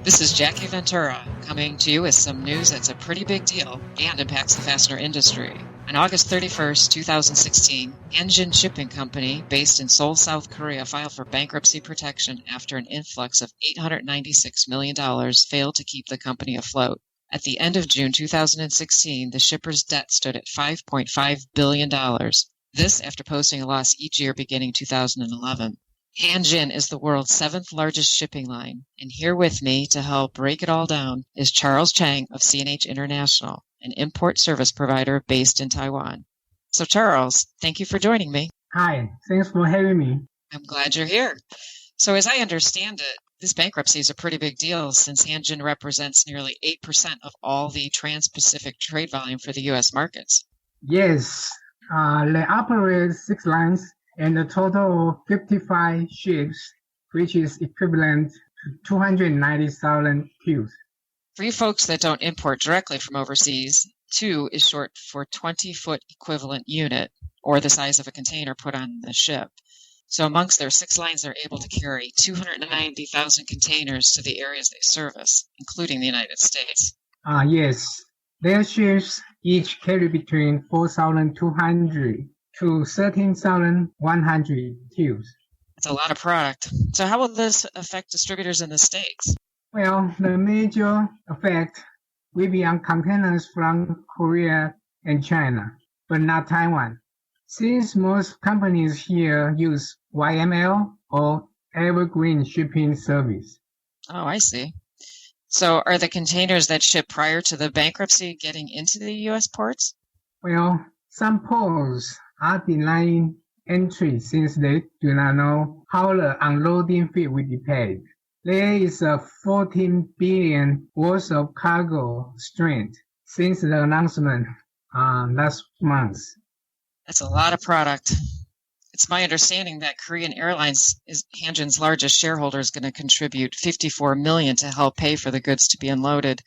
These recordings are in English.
This is Jackie Ventura coming to you with some news that's a pretty big deal and impacts the fastener industry. On August 31st, 2016, Hanjin Shipping Company, based in Seoul, South Korea, filed for bankruptcy protection after an influx of $896 million failed to keep the company afloat. At the end of June 2016, the shipper's debt stood at $5.5 billion. This after posting a loss each year beginning 2011. Hanjin is the world's seventh largest shipping line, and here with me to help break it all down is Charles Chang of C&H International, an import service provider based in Taiwan. So Charles, thank you for joining me. Hi, thanks for having me. I'm glad you're here. So as I understand it, this bankruptcy is a pretty big deal since Hanjin represents nearly 8% of all the trans-Pacific trade volume for the U.S. markets. Yes, they operate 6 lines and a total of 55 ships, which is equivalent to 290,000 cubes. For you folks that don't import directly from overseas, 2 is short for 20-foot equivalent unit, or the size of a container put on the ship. So amongst their 6 lines, they're able to carry 290,000 containers to the areas they service, including the United States. Yes, their ships each carry between 4,200 to 13,100 cubes. That's a lot of product. So how will this affect distributors in the States? Well, the major effect will be on containers from Korea and China, but not Taiwan, since most companies here use YML or evergreen shipping service. Oh, I see. So are the containers that ship prior to the bankruptcy getting into the U.S. ports? Well, some ports are denying entry since they do not know how the unloading fee will be paid. There is a $14 billion worth of cargo strained since the announcement last month. That's a lot of product. It's my understanding that Korean Airlines, is Hanjin's largest shareholder, is going to contribute $54 million to help pay for the goods to be unloaded,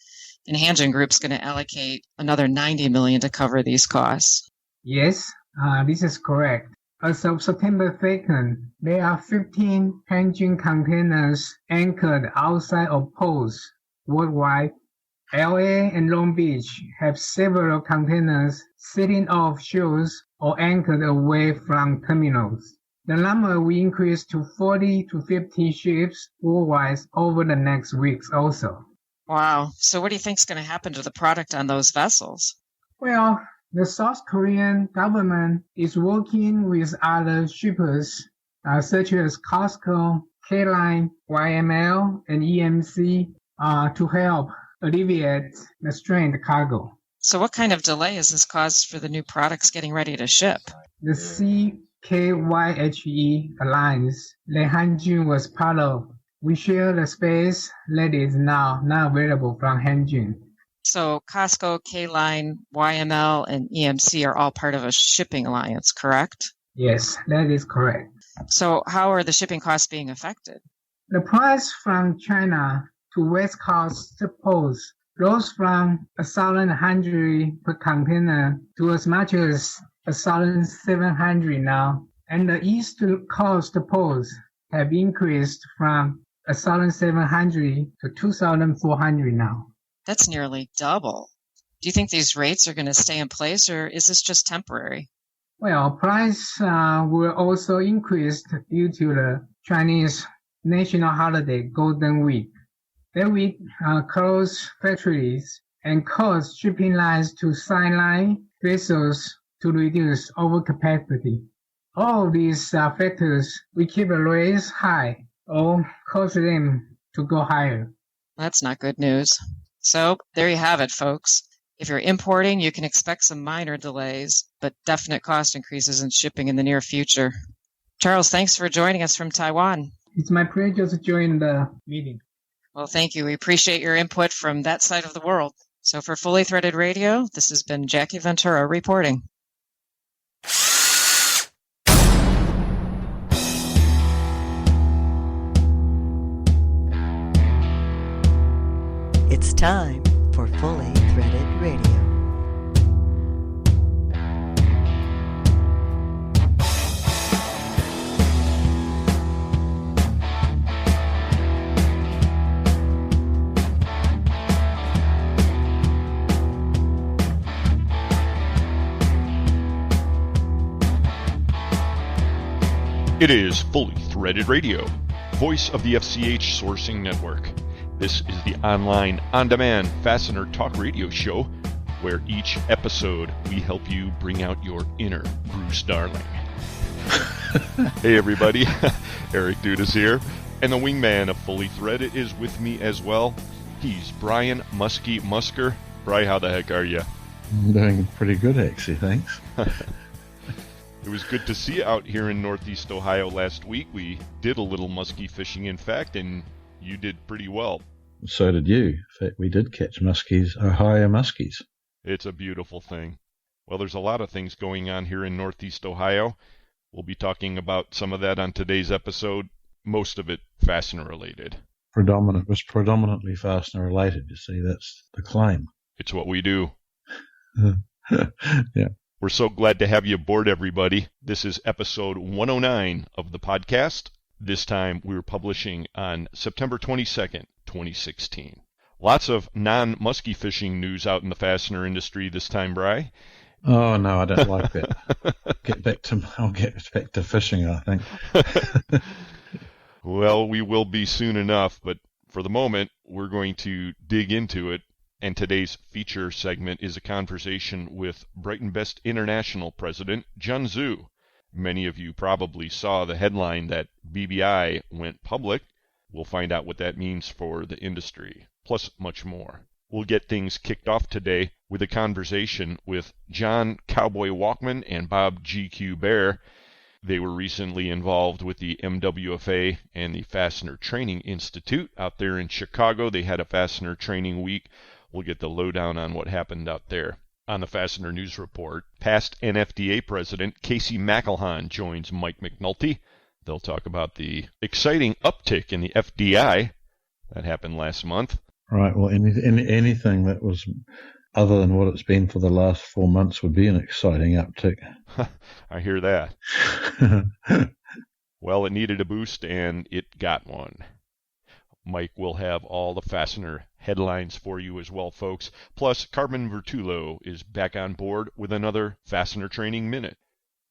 and Hanjin Group's going to allocate another $90 million to cover these costs. Yes, this is correct. As of September 2nd, there are 15 Hanjin containers anchored outside of ports worldwide. LA and Long Beach have several containers sitting off shores or anchored away from terminals. The number will increase to 40 to 50 ships worldwide over the next weeks also. Wow. So what do you think is going to happen to the product on those vessels? Well, the South Korean government is working with other shippers such as Costco, K-Line, YML, and EMC to help alleviate the strained cargo. So what kind of delay has this caused for the new products getting ready to ship? The CKYHE Alliance that Hanjin was part of, we share the space that is now not available from Hanjin. So Costco, K-Line, YML, and EMC are all part of a shipping alliance, correct? Yes, that is correct. So how are the shipping costs being affected? The price from China to West Coast ports rose from 1,100 per container to as much as 1,700 now, and the East Coast ports have increased from 1,700 to 2,400 now. That's nearly double. Do you think these rates are going to stay in place, or is this just temporary? Well, price will also increase due to the Chinese national holiday Golden Week. That week close factories and cause shipping lines to sideline vessels to reduce overcapacity. All of these factors will keep the rates high or cause them to go higher. That's not good news. So there you have it, folks. If you're importing, you can expect some minor delays, but definite cost increases in shipping in the near future. Charles, thanks for joining us from Taiwan. It's my pleasure to join the meeting. Well, thank you. We appreciate your input from that side of the world. So for Fully Threaded Radio, this has been Jackie Ventura reporting. It's time for Fully Threaded Radio. It is Fully Threaded Radio, voice of the FCH Sourcing Network. This is the online, on-demand Fastener Talk Radio show, where each episode we help you bring out your inner Bruce Darling. Hey everybody, Eric Dudas here, and the wingman of Fully Threaded is with me as well. He's Brian Muskie Musker. Bri, how the heck are you? I'm doing pretty good, actually, thanks. It was good to see you out here in Northeast Ohio last week. We did a little muskie fishing, in fact, and you did pretty well. So did you. In fact, we did catch muskies, Ohio muskies. It's a beautiful thing. Well, there's a lot of things going on here in Northeast Ohio. We'll be talking about some of that on today's episode, most of it fastener related. It was predominantly fastener related, you see, that's the claim. It's what we do. Yeah. We're so glad to have you aboard, everybody. This is episode 109 of the podcast. This time we're publishing on September 22nd, 2016. Lots of non-muskie fishing news out in the fastener industry this time, Bri. Oh, no, I don't like that. I'll get back to fishing, I think. Well, we will be soon enough, but for the moment, we're going to dig into it. And today's feature segment is a conversation with Brighton Best International President Jun Xu. Many of you probably saw the headline that BBI went public. We'll find out what that means for the industry, plus much more. We'll get things kicked off today with a conversation with John Cowboy Wachman and Bob GQ Baer. They were recently involved with the MWFA and the Fastener Training Institute out there in Chicago. They had a Fastener Training Week. We'll get the lowdown on what happened out there. On the Fastener News Report, past NFDA President Casey McIlhon joins Mike McNulty. They'll talk about the exciting uptick in the FDI. That happened last month. Right, well, anything that was other than what it's been for the last 4 months would be an exciting uptick. I hear that. Well, it needed a boost, and it got one. Mike will have all the fastener headlines for you as well, folks. Plus, Carmen Vertullo is back on board with another Fastener Training Minute.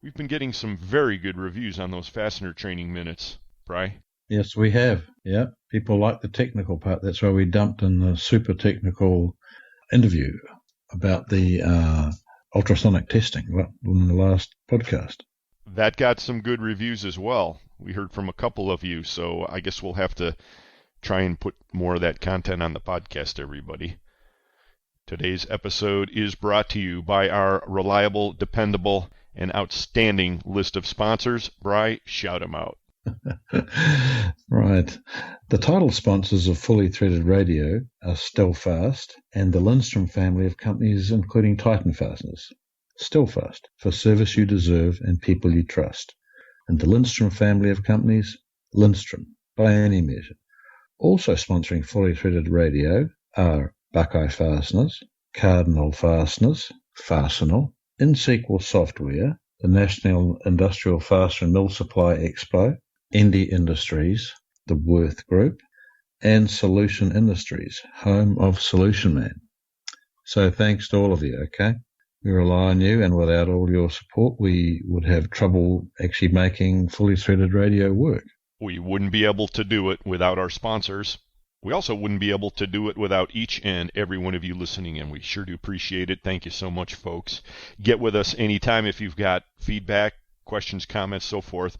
We've been getting some very good reviews on those Fastener Training Minutes, Bri. Yes, we have. Yeah, people like the technical part. That's why we dumped in the super technical interview about the ultrasonic testing in the last podcast. That got some good reviews as well. We heard from a couple of you, so I guess we'll have to try and put more of that content on the podcast, everybody. Today's episode is brought to you by our reliable, dependable, and outstanding list of sponsors. Bri, shout them out. Right. The title sponsors of Fully Threaded Radio are Stellfast and the Lindstrom family of companies, including Titan Fasteners. Stellfast, for service you deserve and people you trust. And the Lindstrom family of companies, Lindstrom, by any measure. Also sponsoring Fully Threaded Radio are Buckeye Fasteners, Cardinal Fasteners, Fastenal, InSequel Software, the National Industrial Fastener Mill Supply Expo, Indy Industries, the Worth Group, and Solution Industries, home of Solution Man. So thanks to all of you, okay? We rely on you, and without all your support, we would have trouble actually making Fully Threaded Radio work. We wouldn't be able to do it without our sponsors. We also wouldn't be able to do it without each and every one of you listening, and we sure do appreciate it. Thank you so much, folks. Get with us anytime if you've got feedback, questions, comments, so forth.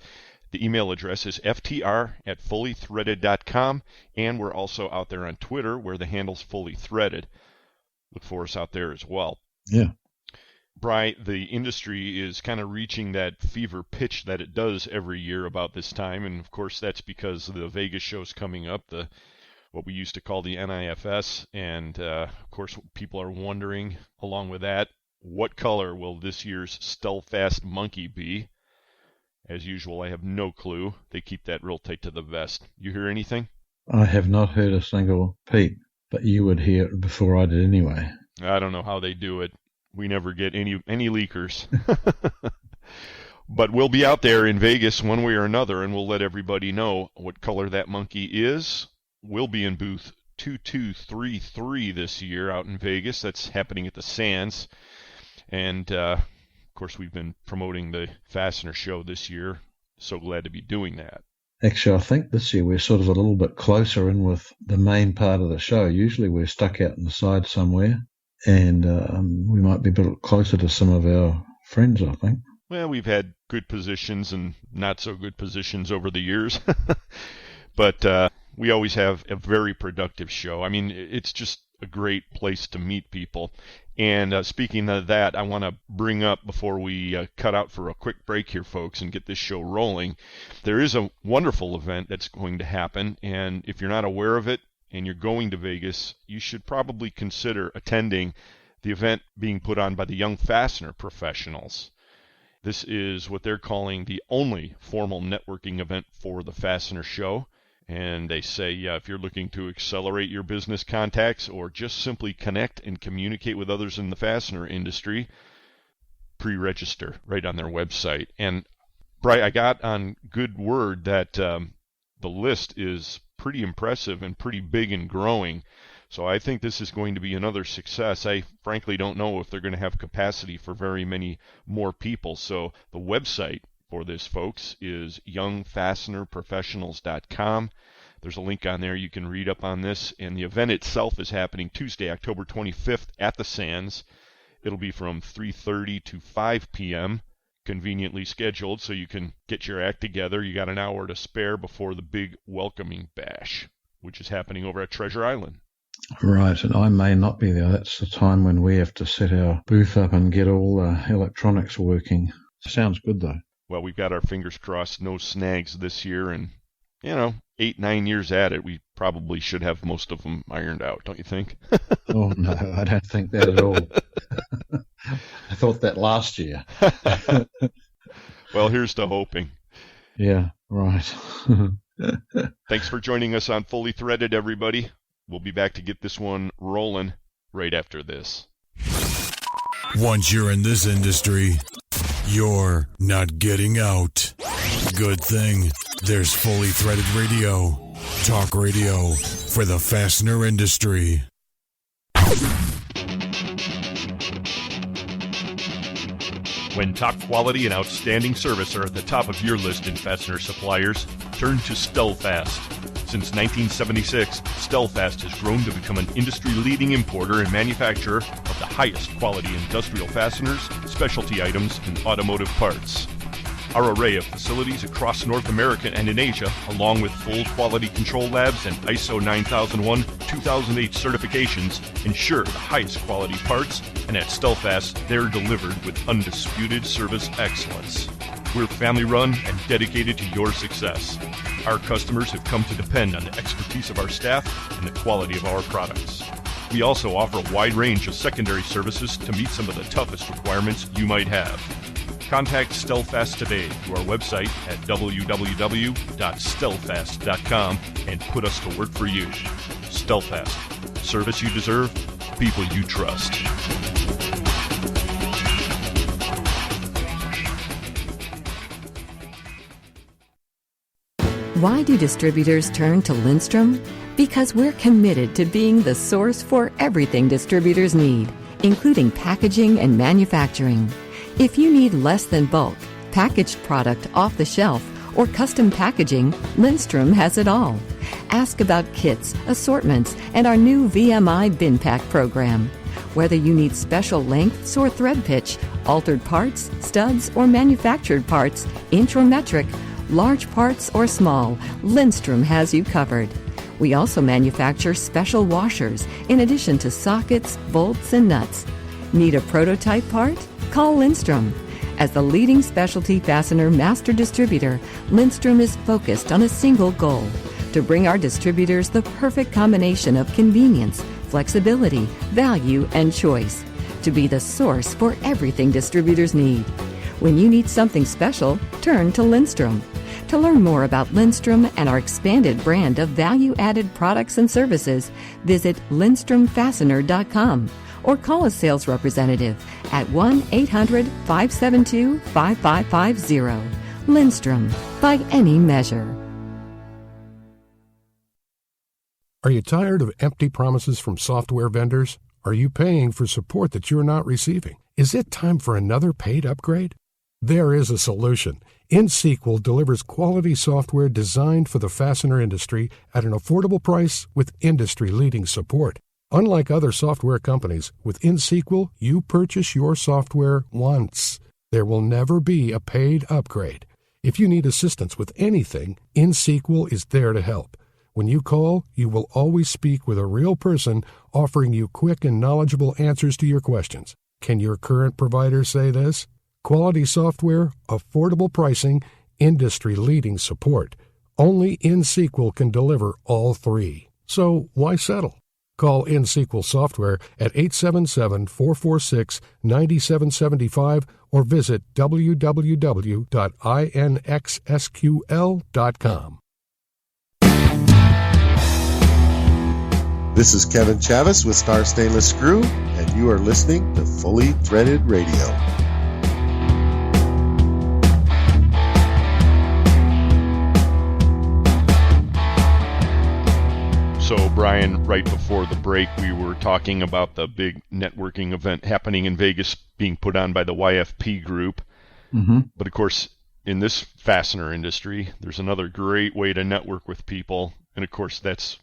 The email address is ftr@fullythreaded.com, and we're also out there on Twitter where the handle's Fully Threaded. Look for us out there as well. Yeah. Bri, the industry is kind of reaching that fever pitch that it does every year about this time, and of course that's because the Vegas show's coming up, what we used to call the NIFS, and of course people are wondering, along with that, what color will this year's Stellfast monkey be? As usual, I have no clue. They keep that real tight to the vest. You hear anything? I have not heard a single peep, but you would hear it before I did anyway. I don't know how they do it. We never get any leakers. But we'll be out there in Vegas one way or another, and we'll let everybody know what color that monkey is. We'll be in booth 2233 this year out in Vegas. That's happening at the Sands. And, of course, we've been promoting the Fastener Show this year so glad to be doing that. Actually, I think this year we're sort of a little bit closer in with the main part of the show. Usually we're stuck out on the side somewhere, and we might be a bit closer to some of our friends, I think. Well, we've had good positions and not so good positions over the years, but we always have a very productive show. I mean, it's just a great place to meet people. And speaking of that, I want to bring up, before we cut out for a quick break here, folks, and get this show rolling, there is a wonderful event that's going to happen. And if you're not aware of it and you're going to Vegas, you should probably consider attending the event being put on by the Young Fastener Professionals. This is what they're calling the only formal networking event for the Fastener Show. And they say if you're looking to accelerate your business contacts or just simply connect and communicate with others in the fastener industry, pre-register right on their website. And Bright, I got on good word that the list is pretty impressive and pretty big and growing. So I think this is going to be another success. I frankly don't know if they're going to have capacity for very many more people. So the website for this, folks, is youngfastenerprofessionals.com. There's a link on there. You can read up on this. And the event itself is happening Tuesday, October 25th at the Sands. It'll be from 3:30 to 5 p.m., conveniently scheduled, so you can get your act together. You got an hour to spare before the big welcoming bash, which is happening over at Treasure Island. Right, and I may not be there. That's the time when we have to set our booth up and get all electronics working. Sounds good, though. Well, we've got our fingers crossed, no snags this year, and, 8-9 years at it, we probably should have most of them ironed out, don't you think? Oh, no, I don't think that at all. I thought that last year. Well, here's to hoping. Yeah, right. Thanks for joining us on Fully Threaded, everybody. We'll be back to get this one rolling right after this. Once you're in this industry, you're not getting out. Good thing there's Fully Threaded Radio. Talk radio for the fastener industry. When top quality and outstanding service are at the top of your list in fastener suppliers, turn to Stelfast. Since 1976, Stelfast has grown to become an industry-leading importer and manufacturer of the highest quality industrial fasteners, specialty items, and automotive parts. Our array of facilities across North America and in Asia, along with full quality control labs and ISO 9001-2008 certifications, ensure the highest quality parts, and at Stelfast, they're delivered with undisputed service excellence. We're family-run and dedicated to your success. Our customers have come to depend on the expertise of our staff and the quality of our products. We also offer a wide range of secondary services to meet some of the toughest requirements you might have. Contact Stelfast today through our website at www.stelfast.com and put us to work for you. Stelfast. Service you deserve, people you trust. Why do distributors turn to Lindstrom? Because we're committed to being the source for everything distributors need, including packaging and manufacturing. If you need less than bulk, packaged product off the shelf, or custom packaging, Lindstrom has it all. Ask about kits, assortments, and our new VMI bin pack program. Whether you need special lengths or thread pitch, altered parts, studs, or manufactured parts, inch or metric, large parts or small, Lindstrom has you covered. We also manufacture special washers in addition to sockets, bolts, and nuts. Need a prototype part? Call Lindstrom. As the leading specialty fastener master distributor, Lindstrom is focused on a single goal: to bring our distributors the perfect combination of convenience, flexibility, value, and choice. To be the source for everything distributors need. When you need something special, turn to Lindstrom. To learn more about Lindstrom and our expanded brand of value-added products and services, visit LindstromFastener.com or call a sales representative at 1-800-572-5550. Lindstrom, by any measure. Are you tired of empty promises from software vendors? Are you paying for support that you're not receiving? Is it time for another paid upgrade? There is a solution. InSequel delivers quality software designed for the fastener industry at an affordable price with industry-leading support. Unlike other software companies, with InSequel, you purchase your software once. There will never be a paid upgrade. If you need assistance with anything, InSequel is there to help. When you call, you will always speak with a real person offering you quick and knowledgeable answers to your questions. Can your current provider say this? Quality software, affordable pricing, industry-leading support. Only InSequel can deliver all three. So why settle? Call InSequel Software at 877-446-9775 or visit www.inxsql.com. This is Kevin Chavis with Star Stainless Screw, and you are listening to Fully Threaded Radio. So, Brian, right before the break, we were talking about the big networking event happening in Vegas being put on by the YFP group. Mm-hmm. But, of course, in this fastener industry, there's another great way to network with people. And, of course, that's...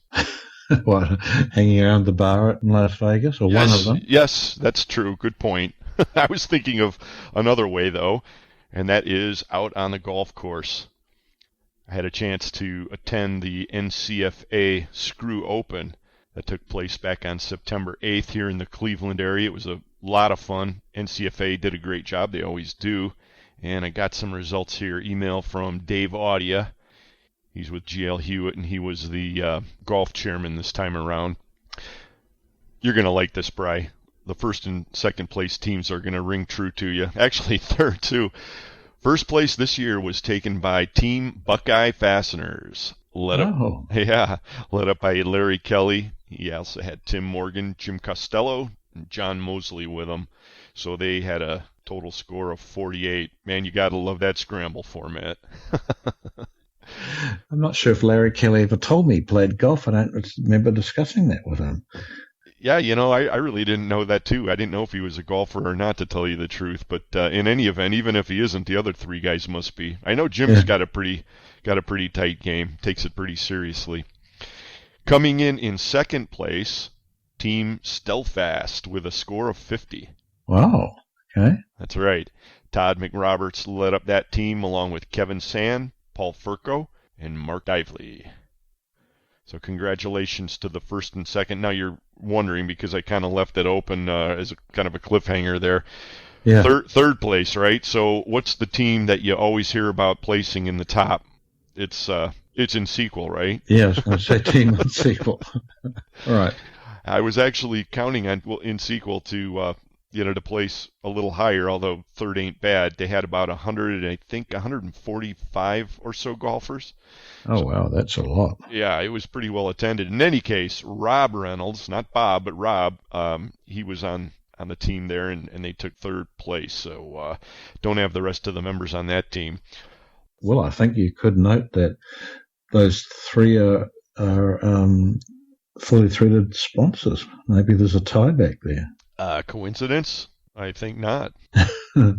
What, hanging around the bar in Las Vegas, or yes, one of them? Yes, that's true. Good point. I was thinking of another way, though, and that is out on the golf course. I had a chance to attend the NCFA Screw Open that took place back on September 8th here in the Cleveland area. It was a lot of fun. NCFA did a great job. They always do. And I got some results here. Email from Dave Audia. He's with GL Hewitt, and he was the golf chairman this time around. You're going to like this, Bri. The first and second place teams are going to ring true to you. Actually, third, too. First place this year was taken by Team Buckeye Fasteners. Led up by Larry Kelly. He also had Tim Morgan, Jim Costello, and John Mosley with him. So they had a total score of 48. Man, you got to love that scramble format. I'm not sure if Larry Kelly ever told me he played golf. I don't remember discussing that with him. Yeah, I really didn't know that too. I didn't know if he was a golfer or not, to tell you the truth. But in any event, even if he isn't, the other three guys must be. I know Jim's got a pretty tight game. Takes it pretty seriously. Coming in second place, Team Stelfast with a score of 50. Wow. Okay. That's right. Todd McRoberts led up that team along with Kevin Sand, Paul Furco, and Mark Dively. So congratulations to the first and second. Now you're wondering, because I kind of left it open as a kind of a cliffhanger there. Yeah. Third place, right? So what's the team that you always hear about placing in the top? It's InSequel, right? Yeah, I was going to say Team InSequel. All right. I was actually counting on InSequel to to place a little higher, although third ain't bad. They had about 145 or so golfers. Oh, so, wow, that's a lot. Yeah, it was pretty well attended. In any case, Rob Reynolds, not Bob, but Rob, he was on the team there, and they took third place. So don't have the rest of the members on that team. Well, I think you could note that those three are fully threaded sponsors. Maybe there's a tie back there. Coincidence? I think not. Well,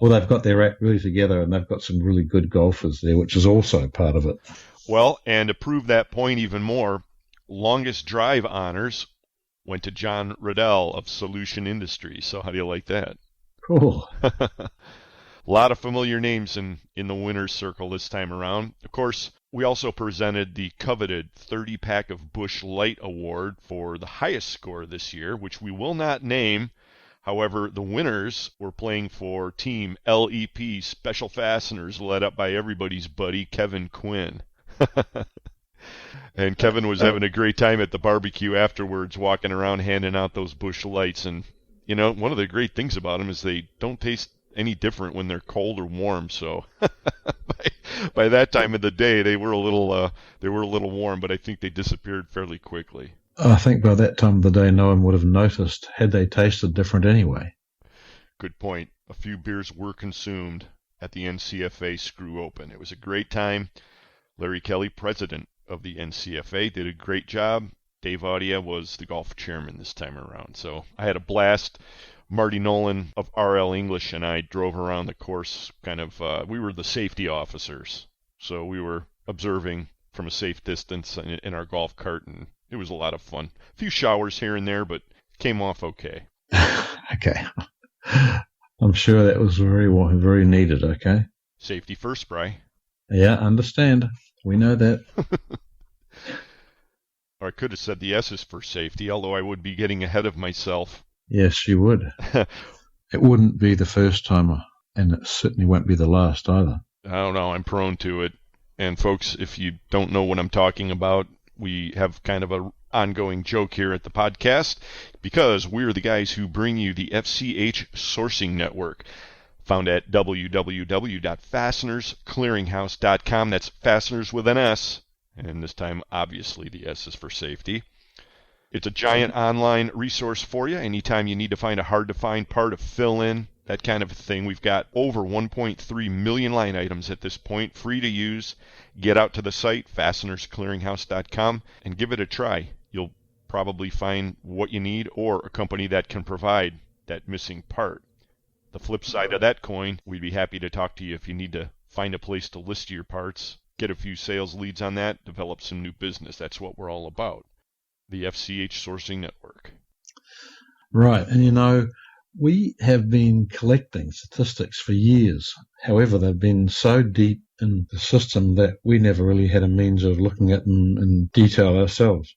they've got their act really together, and they've got some really good golfers there, which is also part of it. Well, and to prove that point even more, longest drive honors went to John Riddell of Solution Industries. So how do you like that? Cool. A lot of familiar names in the winner's circle this time around. Of course, we also presented the coveted 30-pack of Busch Light Award for the highest score this year, which we will not name. However, the winners were playing for Team LEP Special Fasteners, led up by everybody's buddy, Kevin Quinn. And Kevin was having a great time at the barbecue afterwards, walking around handing out those Busch Lights. And, one of the great things about them is they don't taste any different when they're cold or warm. So by that time of the day, they were a little warm, but I think they disappeared fairly quickly. I think by that time of the day, no one would have noticed had they tasted different anyway. Good point. A few beers were consumed at the NCFA Screw Open. It was a great time. Larry Kelly, president of the NCFA, did a great job. Dave Audia was the golf chairman this time around. So I had a blast. Marty Nolan of RL English and I drove around the course we were the safety officers. So we were observing from a safe distance in our golf cart, and it was a lot of fun. A few showers here and there, but came off okay. Okay. I'm sure that was very, very needed, okay? Safety first, Bri. Yeah, understand. We know that. Or I could have said the S is for safety, although I would be getting ahead of myself. Yes, you would. It wouldn't be the first time, and it certainly won't be the last either. I don't know. I'm prone to it. And folks, if you don't know what I'm talking about, we have kind of an ongoing joke here at the podcast because we're the guys who bring you the FCH Sourcing Network, found at www.fastenersclearinghouse.com. That's fasteners with an S, and this time, obviously, the S is for safety. It's a giant online resource for you anytime you need to find a hard-to-find part to fill in, that kind of a thing. We've got over 1.3 million line items at this point, free to use. Get out to the site, fastenersclearinghouse.com, and give it a try. You'll probably find what you need or a company that can provide that missing part. The flip side of that coin, we'd be happy to talk to you if you need to find a place to list your parts, get a few sales leads on that, develop some new business. That's what we're all about. The FCH Sourcing Network. Right, and we have been collecting statistics for years. However, they've been so deep in the system that we never really had a means of looking at them in detail ourselves.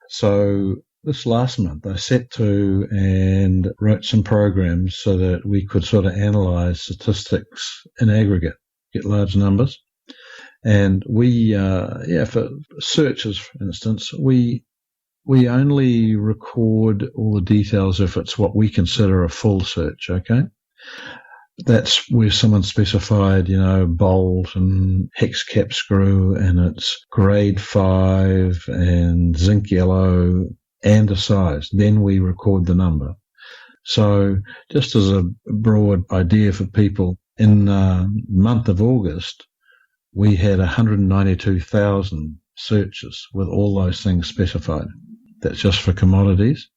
So this last month, I set to and wrote some programs so that we could sort of analyze statistics in aggregate, get large numbers. And we, for searches, for instance, we only record all the details if it's what we consider a full search, okay? That's where someone specified, bolt and hex cap screw, and it's grade 5 and zinc yellow and a size. Then we record the number. So just as a broad idea for people, in the month of August, we had 192,000 searches with all those things specified. That's just for commodities.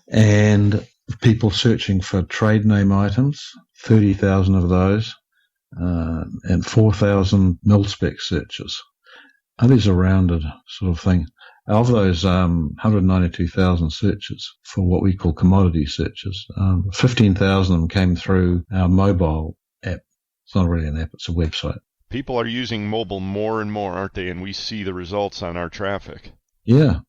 And people searching for trade name items, 30,000 of those, and 4,000 mil-spec searches. And these are rounded sort of thing. Of those 192,000 searches for what we call commodity searches, 15,000 of them came through our mobile app. It's not really an app, it's a website. People are using mobile more and more, aren't they? And we see the results on our traffic. Yeah.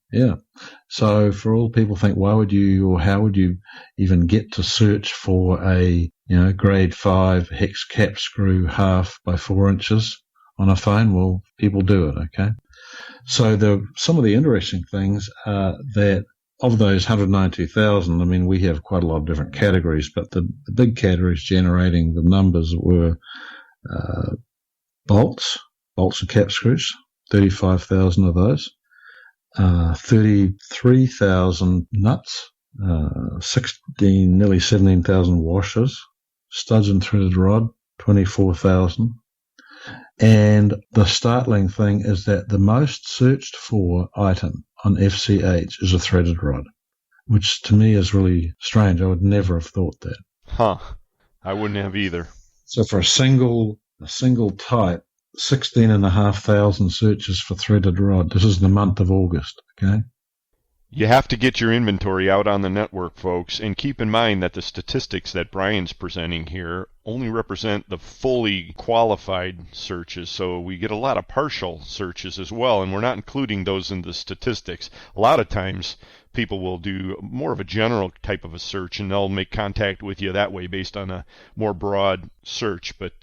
So for all people think, why would you or how would you even get to search for a grade 5 hex cap screw 1/2 by 4 inches on a phone? Well, people do it, okay? So some of the interesting things are that of those 192,000, we have quite a lot of different categories, but the big categories generating the numbers were bolts and cap screws, 35,000 of those. 33,000 nuts, nearly 17,000 washers, studs and threaded rod, 24,000. And the startling thing is that the most searched for item on FCH is a threaded rod, which to me is really strange. I would never have thought that. Huh. I wouldn't have either. So for a single type, 16,500 searches for threaded rod. This is the month of August, okay? You have to get your inventory out on the network, folks, and keep in mind that the statistics that Brian's presenting here only represent the fully qualified searches, so we get a lot of partial searches as well, and we're not including those in the statistics. A lot of times, people will do more of a general type of a search, and they'll make contact with you that way based on a more broad search. But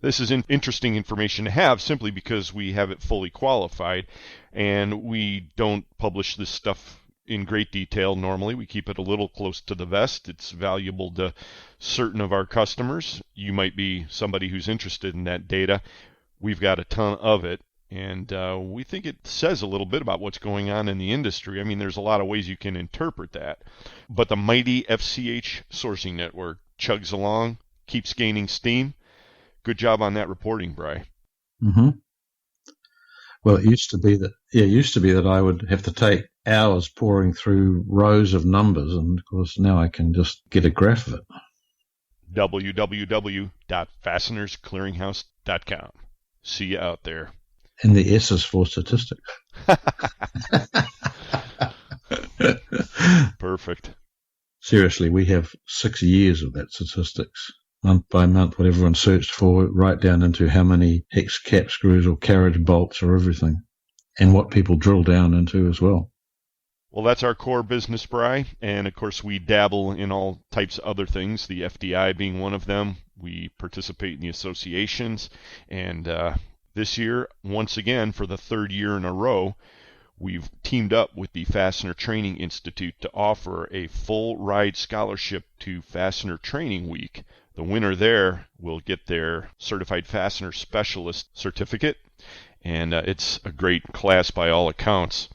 this is interesting information to have simply because we have it fully qualified, and we don't publish this stuff in great detail normally. We keep it a little close to the vest. It's valuable to certain of our customers. You might be somebody who's interested in that data. We've got a ton of it. And we think it says a little bit about what's going on in the industry. There's a lot of ways you can interpret that. But the mighty FCH Sourcing Network chugs along, keeps gaining steam. Good job on that reporting, Bri. Mm-hmm. Well, it used to be that I would have to take hours pouring through rows of numbers, and of course now I can just get a graph of it. www.fastenersclearinghouse.com. See you out there. And the S is for statistics. Perfect. Seriously, we have 6 years of that statistics, month by month, what everyone searched for, right down into how many hex cap screws or carriage bolts or everything, and what people drill down into as well. Well, that's our core business, Bri, and of course we dabble in all types of other things, the FDI being one of them. We participate in the associations, and this year, once again, for the third year in a row, we've teamed up with the Fastener Training Institute to offer a full ride scholarship to Fastener Training Week. The winner there will get their Certified Fastener Specialist certificate, and it's a great class by all accounts.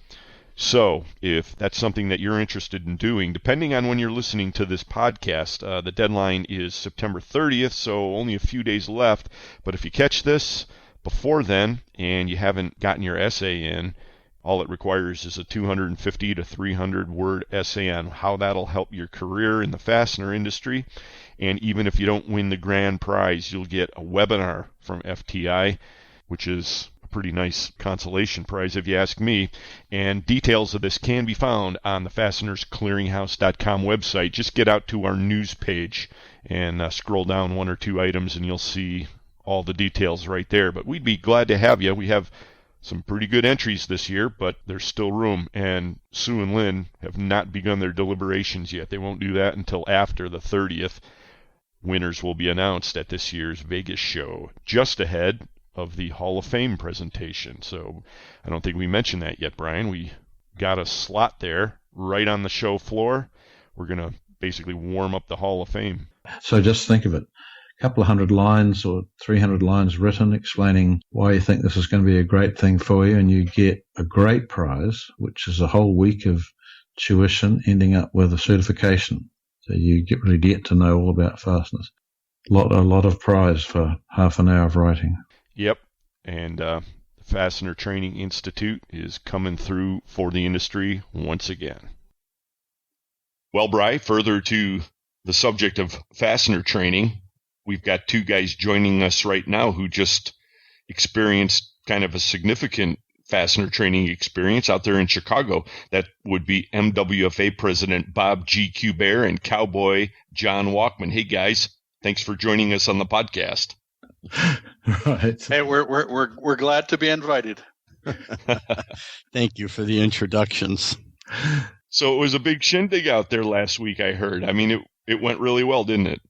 So, if that's something that you're interested in doing, depending on when you're listening to this podcast, the deadline is September 30th, so only a few days left. But if you catch this before then and you haven't gotten your essay in, all it requires is a 250 to 300 word essay on how that'll help your career in the fastener industry. And even if you don't win the grand prize, you'll get a webinar from FTI, which is a pretty nice consolation prize if you ask me. And details of this can be found on the fastenersclearinghouse.com website. Just get out to our news page and scroll down one or two items and you'll see all the details right there. But we'd be glad to have you. We have some pretty good entries this year, but there's still room, and Sue and Lynn have not begun their deliberations yet. They won't do that until after the 30th. Winners will be announced at this year's Vegas show, just ahead of the Hall of Fame presentation. So I don't think we mentioned that yet, Brian. We got a slot there right on the show floor. We're going to basically warm up the Hall of Fame. So just think of it. Couple of 100 lines or 300 lines written explaining why you think this is going to be a great thing for you, and you get a great prize, which is a whole week of tuition ending up with a certification. So you really get to know all about fasteners. A lot of prize for half an hour of writing. Yep, and the Fastener Training Institute is coming through for the industry once again. Well, Bri, further to the subject of fastener training, we've got two guys joining us right now who just experienced kind of a significant fastener training experience out there in Chicago. That would be MWFA President Bob G.Q. Baer and Cowboy John Wachman. Hey, guys, thanks for joining us on the podcast. Right. Hey, we're glad to be invited. Thank you for the introductions. So it was a big shindig out there last week, I heard. I mean, it went really well, didn't it?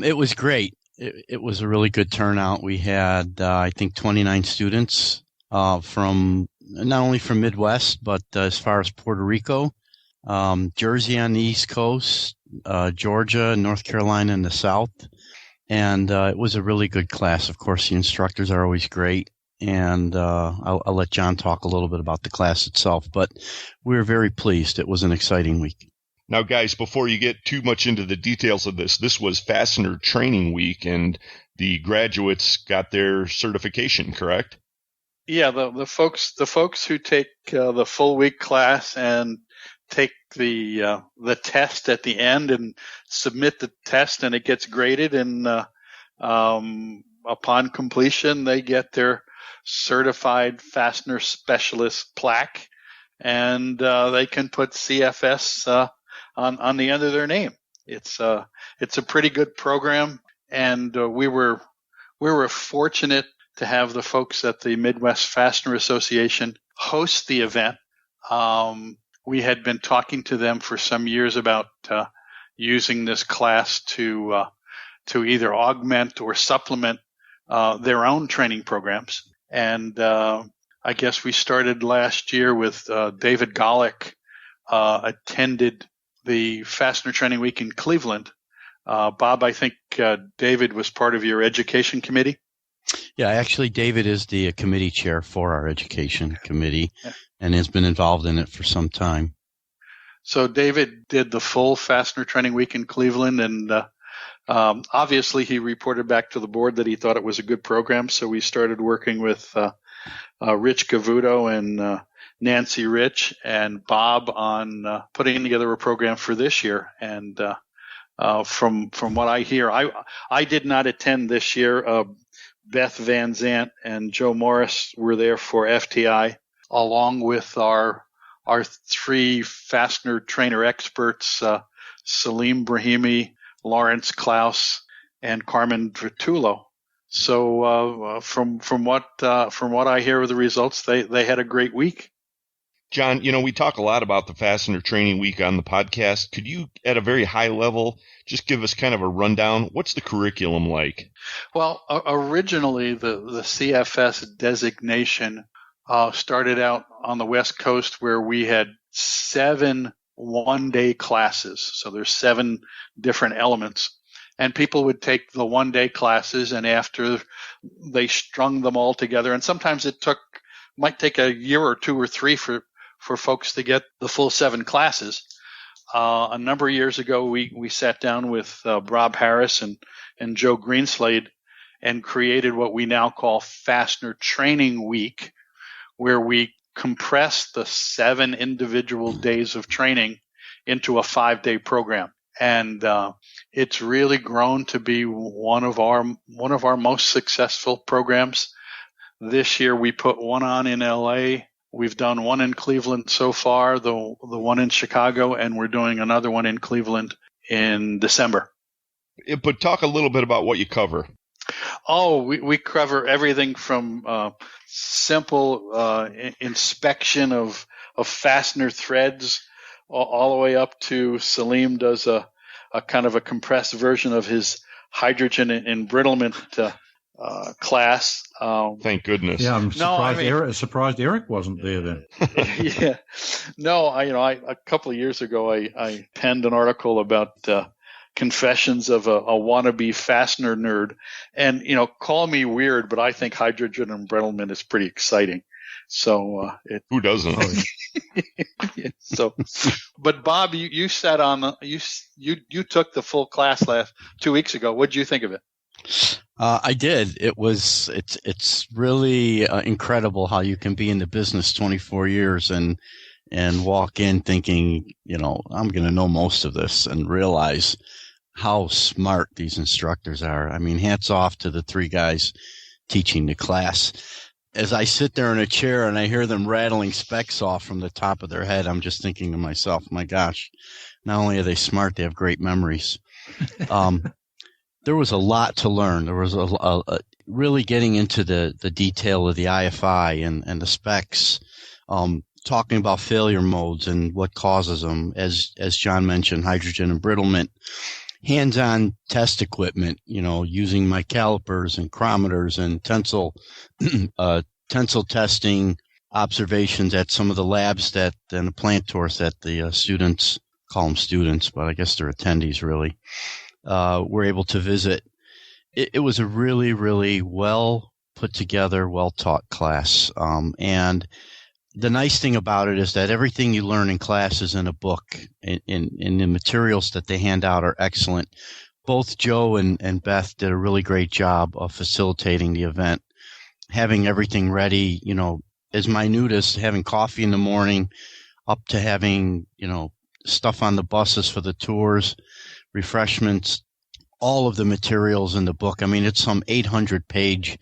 It was great. It was a really good turnout. We had, I think, 29 students from not only from Midwest, but as far as Puerto Rico, Jersey on the East Coast, Georgia, North Carolina in the South. And it was a really good class. Of course, the instructors are always great. And I'll let John talk a little bit about the class itself. But we were very pleased. It was an exciting week. Now, guys, before you get too much into the details of this was Fastener Training Week, and the graduates got their certification, correct? Yeah, the folks who take the full week class and take the test at the end and submit the test, and it gets graded, and upon completion, they get their Certified Fastener Specialist plaque, and they can put CFS on the end of their name. It's a pretty good program, and we were fortunate to have the folks at the Midwest Fastener Association host the event. We had been talking to them for some years about using this class to either augment or supplement their own training programs. And I guess we started last year with David Golick attended the Fastener Training Week in Cleveland. Bob, I think David was part of your education committee. Yeah, actually, David is the committee chair for our education committee and has been involved in it for some time. So David did the full Fastener Training Week in Cleveland, and obviously he reported back to the board that he thought it was a good program. So we started working with Rich Cavuto and Nancy Rich and Bob on putting together a program for this year. And from what I hear, I did not attend this year. Beth Van Zant and Joe Morris were there for FTI, along with our three fastener trainer experts, Salim Brahimi, Lawrence Klaus, and Carmen Vertullo. So from what I hear of the results, they had a great week. John, we talk a lot about the Fastener Training Week on the podcast. Could you, at a very high level, just give us kind of a rundown? What's the curriculum like? Well, originally the CFS designation started out on the West Coast, where we had 7 one-day classes. So there's 7 different elements. And people would take the one-day classes, and after they strung them all together, and sometimes it might take a year or 2 or 3 for folks to get the full 7 classes. A number of years ago, we sat down with Rob Harris and Joe Greenslade and created what we now call Fastener Training Week, where we compress the 7 individual days of training into a 5-day program. And it's really grown to be one of our most successful programs. This year we put one on in LA. We've done one in Cleveland so far, the one in Chicago, and we're doing another one in Cleveland in December. But talk a little bit about what you cover. Oh, we cover everything from simple inspection of fastener threads all the way up to Salim does a kind of a compressed version of his hydrogen embrittlement class. Thank goodness. Yeah, I'm surprised Eric wasn't there then. Yeah. No, a couple of years ago, I penned an article about confessions of a wannabe fastener nerd. And, call me weird, but I think hydrogen embrittlement is pretty exciting. So who doesn't? So, but Bob, you sat on you took the full class 2 weeks ago. What did you think of it? I did. It's really incredible how you can be in the business 24 years and walk in thinking, I'm going to know most of this, and realize how smart these instructors are. I mean, hats off to the 3 guys teaching the class. As I sit there in a chair and I hear them rattling specs off from the top of their head, I'm just thinking to myself, my gosh, not only are they smart, they have great memories. There was a lot to learn. There was a really getting into the detail of the IFI and the specs, talking about failure modes and what causes them. As John mentioned, hydrogen embrittlement, hands-on test equipment, using my calipers and chrometers and tensile testing observations at some of the labs and the plant tours that the students, call them students, but I guess they're attendees really, were able to visit. It was a really, really well put together, well taught class. And the nice thing about it is that everything you learn in class is in a book, and the materials that they hand out are excellent. Both Joe and Beth did a really great job of facilitating the event, having everything ready, as minute as having coffee in the morning up to having, stuff on the buses for the tours, refreshments, all of the materials in the book. I mean, it's some 800-page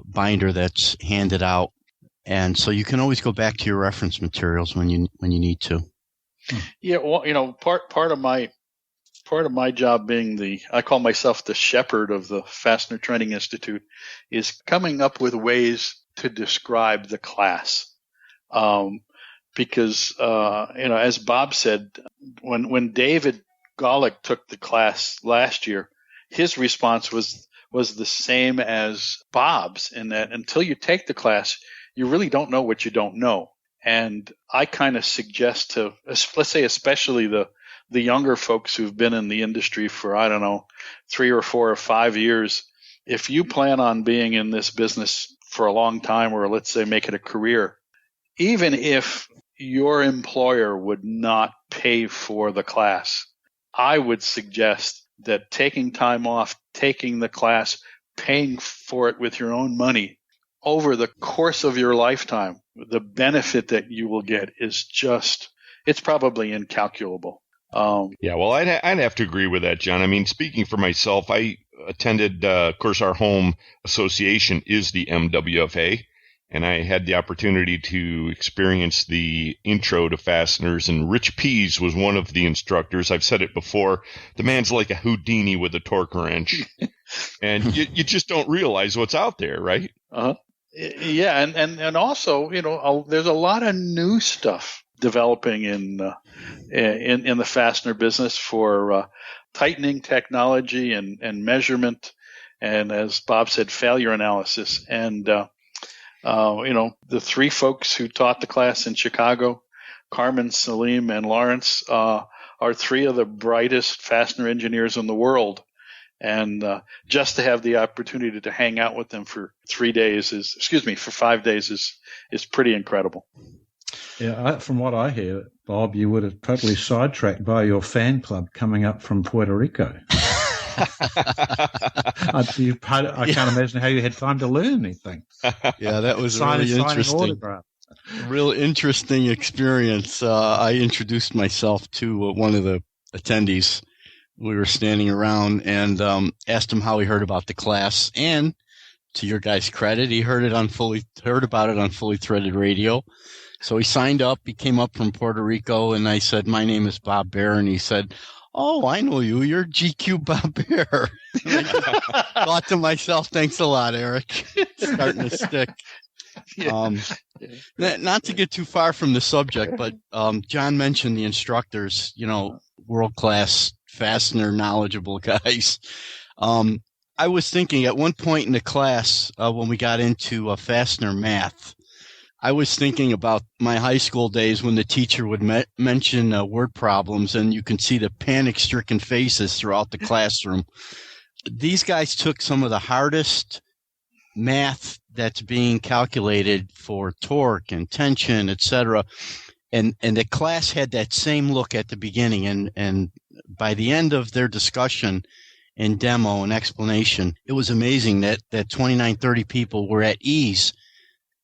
binder that's handed out. And so you can always go back to your reference materials when you need to. Yeah, well, part of my job being I call myself the shepherd of the Fastener Training Institute, is coming up with ways to describe the class. Because as Bob said, when David Golick took the class last year, his response was the same as Bob's, in that until you take the class, you really don't know what you don't know. And I kind of suggest to, let's say, especially the younger folks who've been in the industry for, 3 or 4 or 5 years, if you plan on being in this business for a long time, or let's say make it a career, even if your employer would not pay for the class, I would suggest that taking time off, taking the class, paying for it with your own money over the course of your lifetime, the benefit that you will get is it's probably incalculable. Yeah, well, I'd have to agree with that, John. I mean, speaking for myself, I attended, of course, our home association is the MWFA, and I had the opportunity to experience the intro to fasteners, and Rich Pease was one of the instructors. I've said it before. The man's like a Houdini with a torque wrench, and you just don't realize what's out there, right? Uh-huh. Yeah, and also, there's a lot of new stuff developing in the fastener business for tightening technology and measurement, and as Bob said, failure analysis. And the three folks who taught the class in Chicago, Carmen, Salim, and Lawrence, are three of the brightest fastener engineers in the world. And just to have the opportunity to hang out with them for 5 days is pretty incredible. Yeah, from what I hear, Bob, you were totally sidetracked by your fan club coming up from Puerto Rico. I can't imagine how you had time to learn anything. Yeah, that was really interesting. Real interesting experience. I introduced myself to one of the attendees. We were standing around and asked him how he heard about the class. And to your guys' credit, he heard about it on Fully Threaded Radio. So he signed up. He came up from Puerto Rico, and I said, "My name is Bob Baer," and he said, "Oh, I know you. You're GQ Bob Baer." I thought to myself, "Thanks a lot, Eric." Starting to stick. Yeah. Not to get too far from the subject, but John mentioned the instructors. World-class fastener knowledgeable guys. I was thinking at one point in the class when we got into fastener math, I was thinking about my high school days when the teacher would mention word problems, and you can see the panic-stricken faces throughout the classroom. These guys took some of the hardest math that's being calculated for torque and tension, etc., and the class had that same look at the beginning, and by the end of their discussion and demo and explanation, it was amazing that 29, 30 people were at ease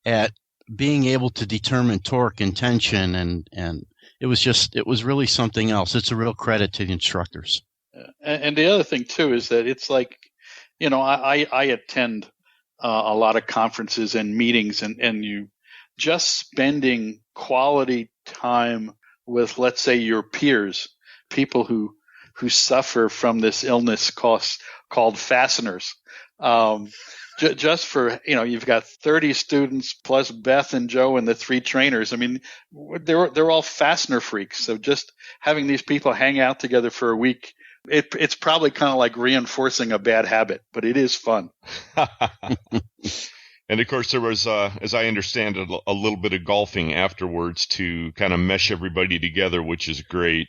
at being able to determine torque and tension, and it was really something else. It's a real credit to the instructors. And the other thing too is that it's like, I attend a lot of conferences and meetings, and you just spending quality time with, let's say, your peers, people who suffer from this illness called fasteners. Just for, you've got 30 students plus Beth and Joe and the three trainers. I mean, they're all fastener freaks. So just having these people hang out together for a week, it's probably kind of like reinforcing a bad habit, but it is fun. And of course, there was, as I understand it, a little bit of golfing afterwards to kind of mesh everybody together, which is great.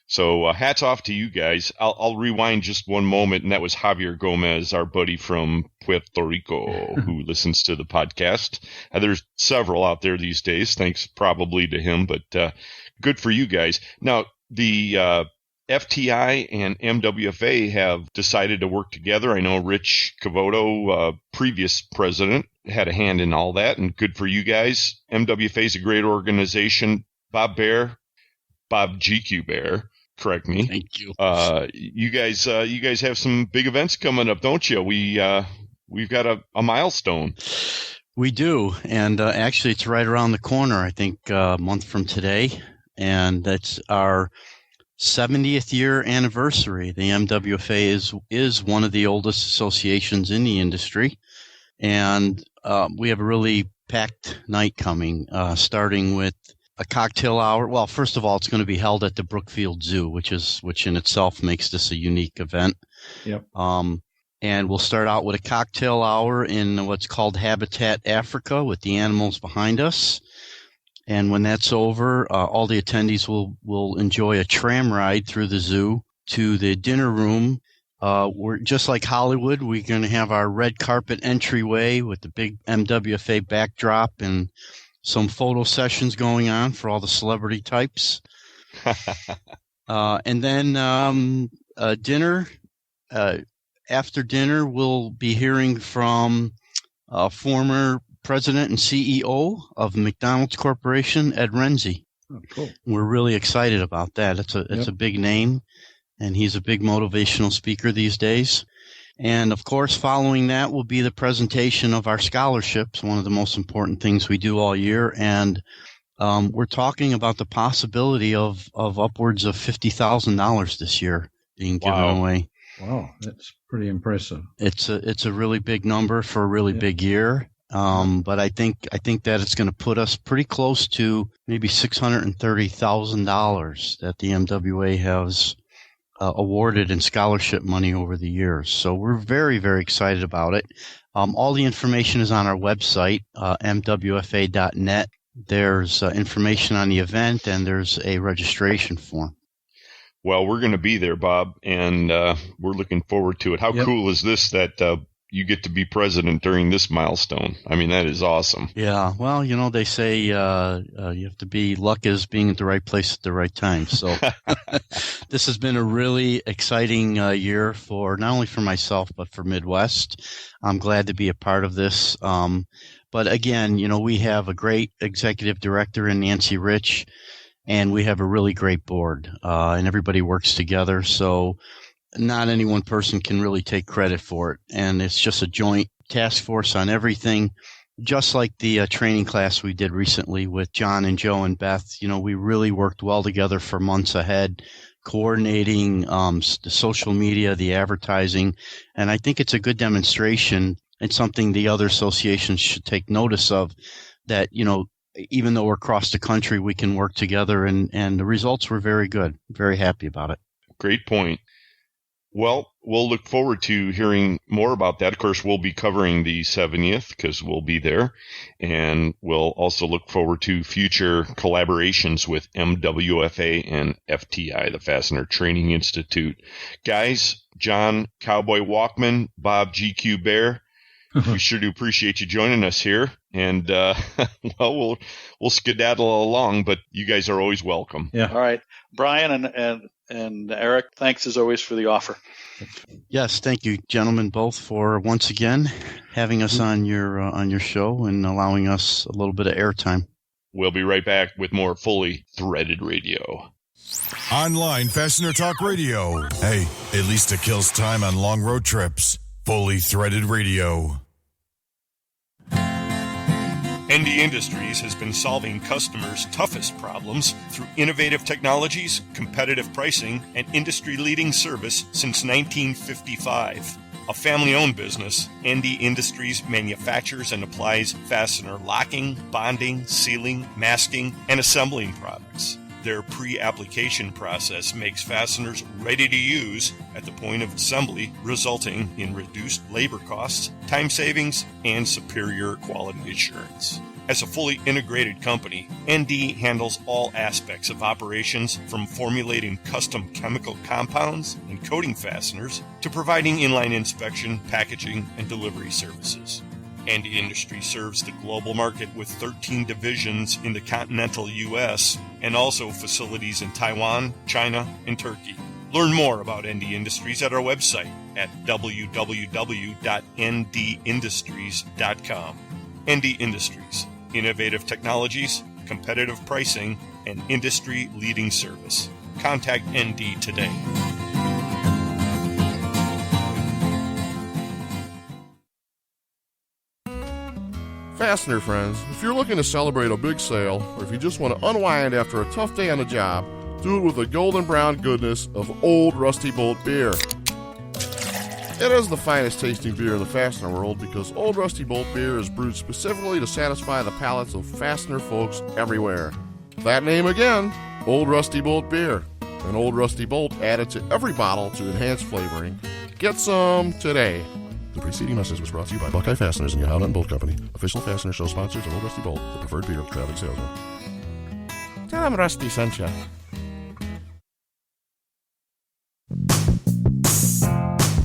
So hats off to you guys. I'll rewind just one moment, and that was Javier Gomez, our buddy from Puerto Rico, who listens to the podcast. There's several out there these days, thanks probably to him, but good for you guys. Now, the FTI and MWFA have decided to work together. I know Rich Cavoto, previous president, had a hand in all that, and good for you guys. MWFA is a great organization. Bob GQ Baer. Correct me. Thank you. You guys have some big events coming up, don't you? We've got a milestone. We do, and actually, it's right around the corner. I think a month from today, and that's our 70th year anniversary. The MWFA is one of the oldest associations in the industry, and we have a really packed night coming, starting with a cocktail hour. Well, first of all, it's going to be held at the Brookfield Zoo, which in itself makes this a unique event. Yep. And we'll start out with a cocktail hour in what's called Habitat Africa with the animals behind us. And when that's over, all the attendees will enjoy a tram ride through the zoo to the dinner room. We're just like Hollywood. We're going to have our red carpet entryway with the big MWFA backdrop and some photo sessions going on for all the celebrity types. And then dinner. After dinner, we'll be hearing from former president and CEO of McDonald's Corporation, Ed Renzi. Oh, cool. We're really excited about that. It's a big name, and he's a big motivational speaker these days. And, of course, following that will be the presentation of our scholarships, one of the most important things we do all year. And we're talking about the possibility of upwards of $50,000 this year being given away. Wow, that's pretty impressive. It's a really big number for a really big year. But I think that it's going to put us pretty close to maybe $630,000 that the MWA has awarded in scholarship money over the years. So we're very, very excited about it. All the information is on our website, MWFA.net. There's information on the event, and there's a registration form. Well, we're going to be there, Bob, and we're looking forward to it. How cool is this that you get to be president during this milestone? I mean, that is awesome. Yeah, well, they say you have to be, luck is being at the right place at the right time. So this has been a really exciting year for not only for myself, but for Midwest. I'm glad to be a part of this. But again, we have a great executive director in Nancy Rich, and we have a really great board, and everybody works together. So not any one person can really take credit for it. And it's just a joint task force on everything, just like the training class we did recently with John and Joe and Beth. We really worked well together for months ahead, coordinating the social media, the advertising. And I think it's a good demonstration and something the other associations should take notice of, that, even though we're across the country, we can work together, and the results were very good. Very happy about it. Great point. Well, we'll look forward to hearing more about that. Of course, we'll be covering the 70th because we'll be there. And we'll also look forward to future collaborations with MWFA and FTI, the Fastener Training Institute. Guys, John, Cowboy Wachman, Bob, GQ Baer, we sure do appreciate you joining us here. And, well, we'll skedaddle along, but you guys are always welcome. Yeah. All right. Brian and Eric, thanks as always for the offer. Yes, thank you, gentlemen, both, for once again having us on your show and allowing us a little bit of airtime. We'll be right back with more Fully Threaded Radio. Online Fastener Talk Radio. Hey, at least it kills time on long road trips. Fully Threaded Radio. ND Industries has been solving customers' toughest problems through innovative technologies, competitive pricing, and industry-leading service since 1955. A family-owned business, ND Industries manufactures and applies fastener locking, bonding, sealing, masking, and assembling products. Their pre-application process makes fasteners ready to use at the point of assembly, resulting in reduced labor costs, time savings, and superior quality assurance. As a fully integrated company, ND handles all aspects of operations, from formulating custom chemical compounds and coating fasteners to providing inline inspection, packaging, and delivery services. ND Industries serves the global market with 13 divisions in the continental U.S. and also facilities in Taiwan, China, and Turkey. Learn more about ND Industries at our website at www.ndindustries.com. ND Industries, innovative technologies, competitive pricing, and industry-leading service. Contact ND today. Fastener friends, if you're looking to celebrate a big sale, or if you just want to unwind after a tough day on the job, do it with the golden brown goodness of Old Rusty Bolt beer. It is the finest tasting beer in the Fastener world because Old Rusty Bolt beer is brewed specifically to satisfy the palates of Fastener folks everywhere. That name again, Old Rusty Bolt beer. An Old Rusty Bolt added to every bottle to enhance flavoring. Get some today. The preceding message was brought to you by Buckeye Fasteners and Yohana and Bolt Company, official Fastener show sponsors of Old Rusty Bolt, the preferred beer of traveling salesmen. Tell them Rusty sent ya.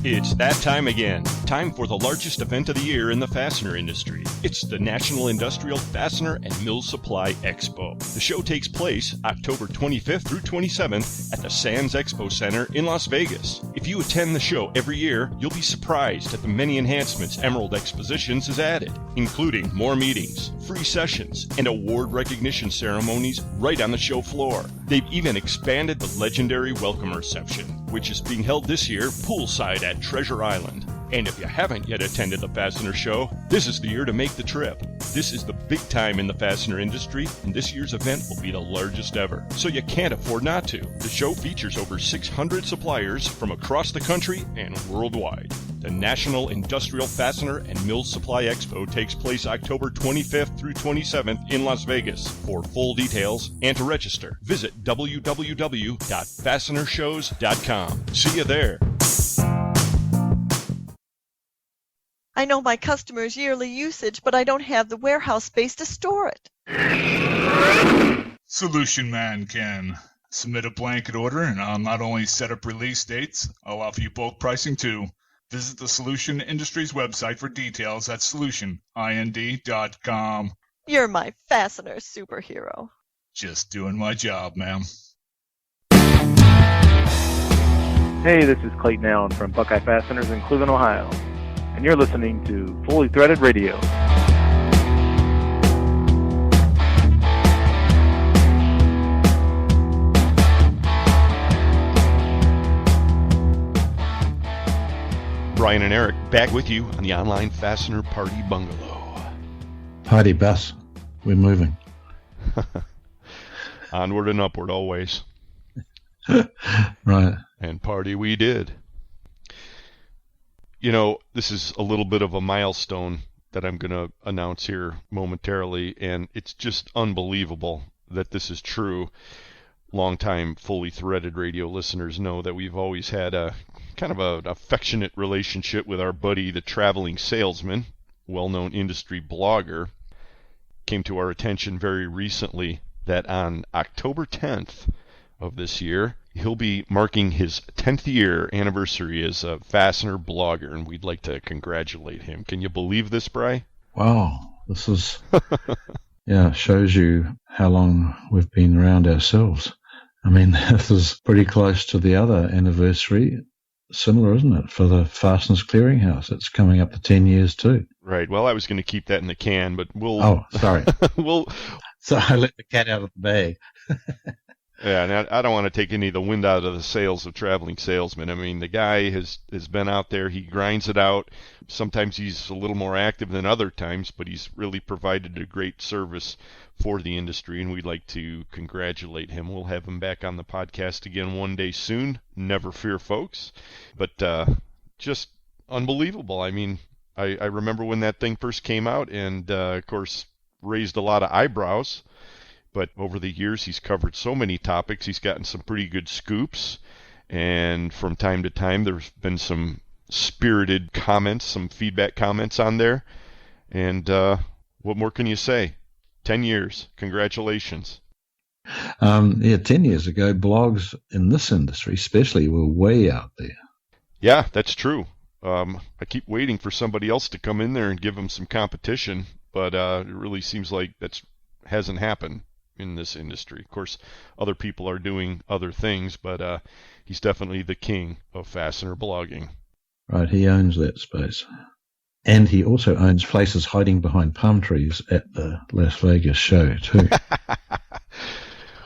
It's that time again. Time for the largest event of the year in the fastener industry. It's the National Industrial Fastener and Mill Supply Expo. The show takes place October 25th through 27th at the Sands Expo Center in Las Vegas. If you attend the show every year, you'll be surprised at the many enhancements Emerald Expositions has added, including more meetings, free sessions, and award recognition ceremonies right on the show floor. They've even expanded the legendary welcome reception, which is being held this year poolside at Treasure Island. And if you haven't yet attended the Fastener Show, this is the year to make the trip. This is the big time in the fastener industry, and this year's event will be the largest ever, so you can't afford not to. The show features over 600 suppliers from across the country and worldwide. The National Industrial Fastener and Mill Supply Expo takes place October 25th through 27th in Las Vegas. For full details and to register, visit www.fastenershows.com. See you there. I know my customers' yearly usage, but I don't have the warehouse space to store it. Solution Man can. Submit a blanket order and I'll not only set up release dates, I'll offer you bulk pricing too. Visit the Solution Industries website for details at solutionind.com. You're my fastener superhero. Just doing my job, ma'am. Hey, this is Clayton Allen from Buckeye Fasteners in Cleveland, Ohio, and you're listening to Fully Threaded Radio. Brian and Eric back with you on the Online Fastener Party Bungalow. Party bus. We're moving. Onward and upward always. Right. And party we did. You know, this is a little bit of a milestone that I'm going to announce here momentarily, and it's just unbelievable that this is true. Longtime Fully Threaded Radio listeners know that we've always had a kind of an affectionate relationship with our buddy, the traveling salesman, well-known industry blogger. Came to our attention very recently that on October 10th of this year, he'll be marking his 10th year anniversary as a fastener blogger, and we'd like to congratulate him. Can you believe this, Bri? Wow, this is, shows you how long we've been around ourselves. I mean, this is pretty close to the other anniversary. Similar, isn't it, for the Fasteners Clearinghouse? It's coming up to 10 years too. Right. Well, I was going to keep that in the can, but we'll... Oh, sorry. So I let the cat out of the bag. Yeah, and I don't want to take any of the wind out of the sails of traveling salesmen. I mean, the guy has been out there. He grinds it out. Sometimes he's a little more active than other times, but he's really provided a great service for the industry, and we'd like to congratulate him. We'll have him back on the podcast again one day soon. Never fear, folks. But just unbelievable. I mean, I remember when that thing first came out and, of course, raised a lot of eyebrows. But over the years, he's covered so many topics. He's gotten some pretty good scoops. And from time to time, there's been some spirited comments, some feedback comments on there. And what more can you say? 10 years. Congratulations. 10 years ago, blogs in this industry especially were way out there. Yeah, that's true. I keep waiting for somebody else to come in there and give him some competition. But it really seems like that hasn't happened in this industry. Of course, other people are doing other things, but he's definitely the king of fastener blogging. Right, he owns that space. And he also owns places hiding behind palm trees at the Las Vegas show, too.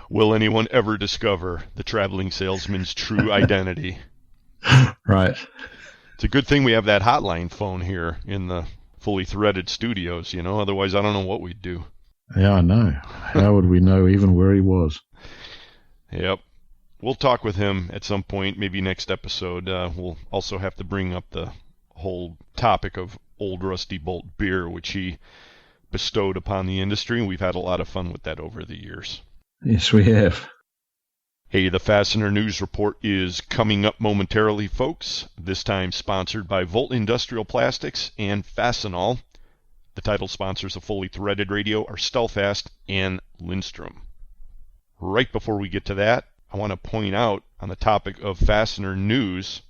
Will anyone ever discover the traveling salesman's true identity? Right. It's a good thing we have that hotline phone here in the Fully Threaded studios, you know, otherwise I don't know what we'd do. Yeah, I know. How would we know even where he was? Yep. We'll talk with him at some point, maybe next episode. We'll also have to bring up the whole topic of Old Rusty Bolt beer, which he bestowed upon the industry, and we've had a lot of fun with that over the years. Yes, we have. Hey, the Fastener News Report is coming up momentarily, folks. This time sponsored by Volt Industrial Plastics and Fastenal. The title sponsors of Fully Threaded Radio are Stelfast and Lindstrom. Right before we get to that, I want to point out on the topic of fastener news,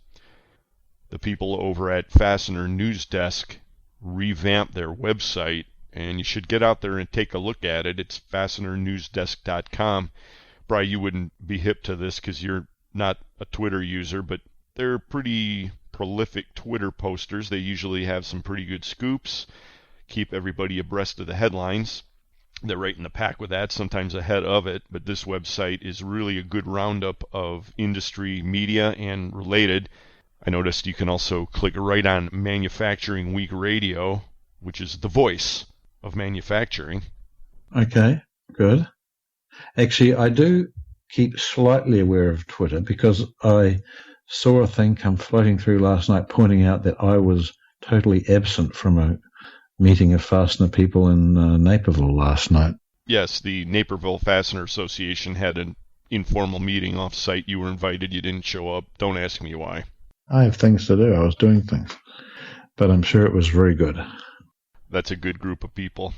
The people over at Fastener News Desk revamped their website, and you should get out there and take a look at it. It's fastenernewsdesk.com. Brian, you wouldn't be hip to this because you're not a Twitter user, but they're pretty prolific Twitter posters. They usually have some pretty good scoops, keep everybody abreast of the headlines. They're right in the pack with that, sometimes ahead of it, but this website is really a good roundup of industry media and related. I noticed you can also click right on Manufacturing Week Radio, which is the voice of manufacturing. Okay, good. Actually, I do keep slightly aware of Twitter because I saw a thing come floating through last night pointing out that I was totally absent from a meeting of Fastener people in Naperville last night. Yes, the Naperville Fastener Association had an informal meeting off-site. You were invited. You didn't show up. Don't ask me why. I have things to do. I was doing things. But I'm sure it was very good. That's a good group of people.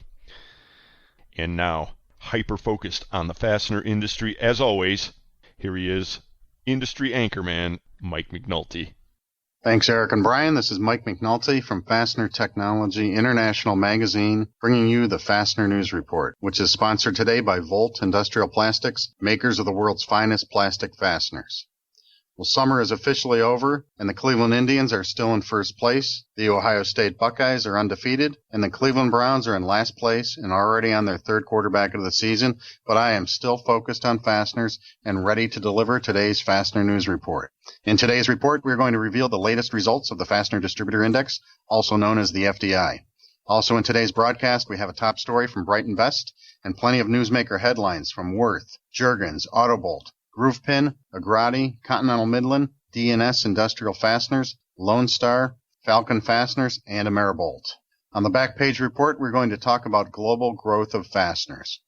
And now, hyper-focused on the fastener industry, as always, here he is, industry anchorman, Mike McNulty. Thanks, Eric and Brian. This is Mike McNulty from Fastener Technology International Magazine, bringing you the Fastener News Report, which is sponsored today by Volt Industrial Plastics, makers of the world's finest plastic fasteners. Well, summer is officially over, and the Cleveland Indians are still in first place. The Ohio State Buckeyes are undefeated, and the Cleveland Browns are in last place and already on their third quarterback of the season. But I am still focused on fasteners and ready to deliver today's Fastener News Report. In today's report, we're going to reveal the latest results of the Fastener Distributor Index, also known as the FDI. Also in today's broadcast, we have a top story from Brighton Best and plenty of newsmaker headlines from Worth, Juergens, Autobolt, Groovepin, Agrati, Continental Midland, D&S Industrial Fasteners, Lone Star, Falcon Fasteners, and Ameribolt. On the back page report, we're going to talk about global growth of fasteners.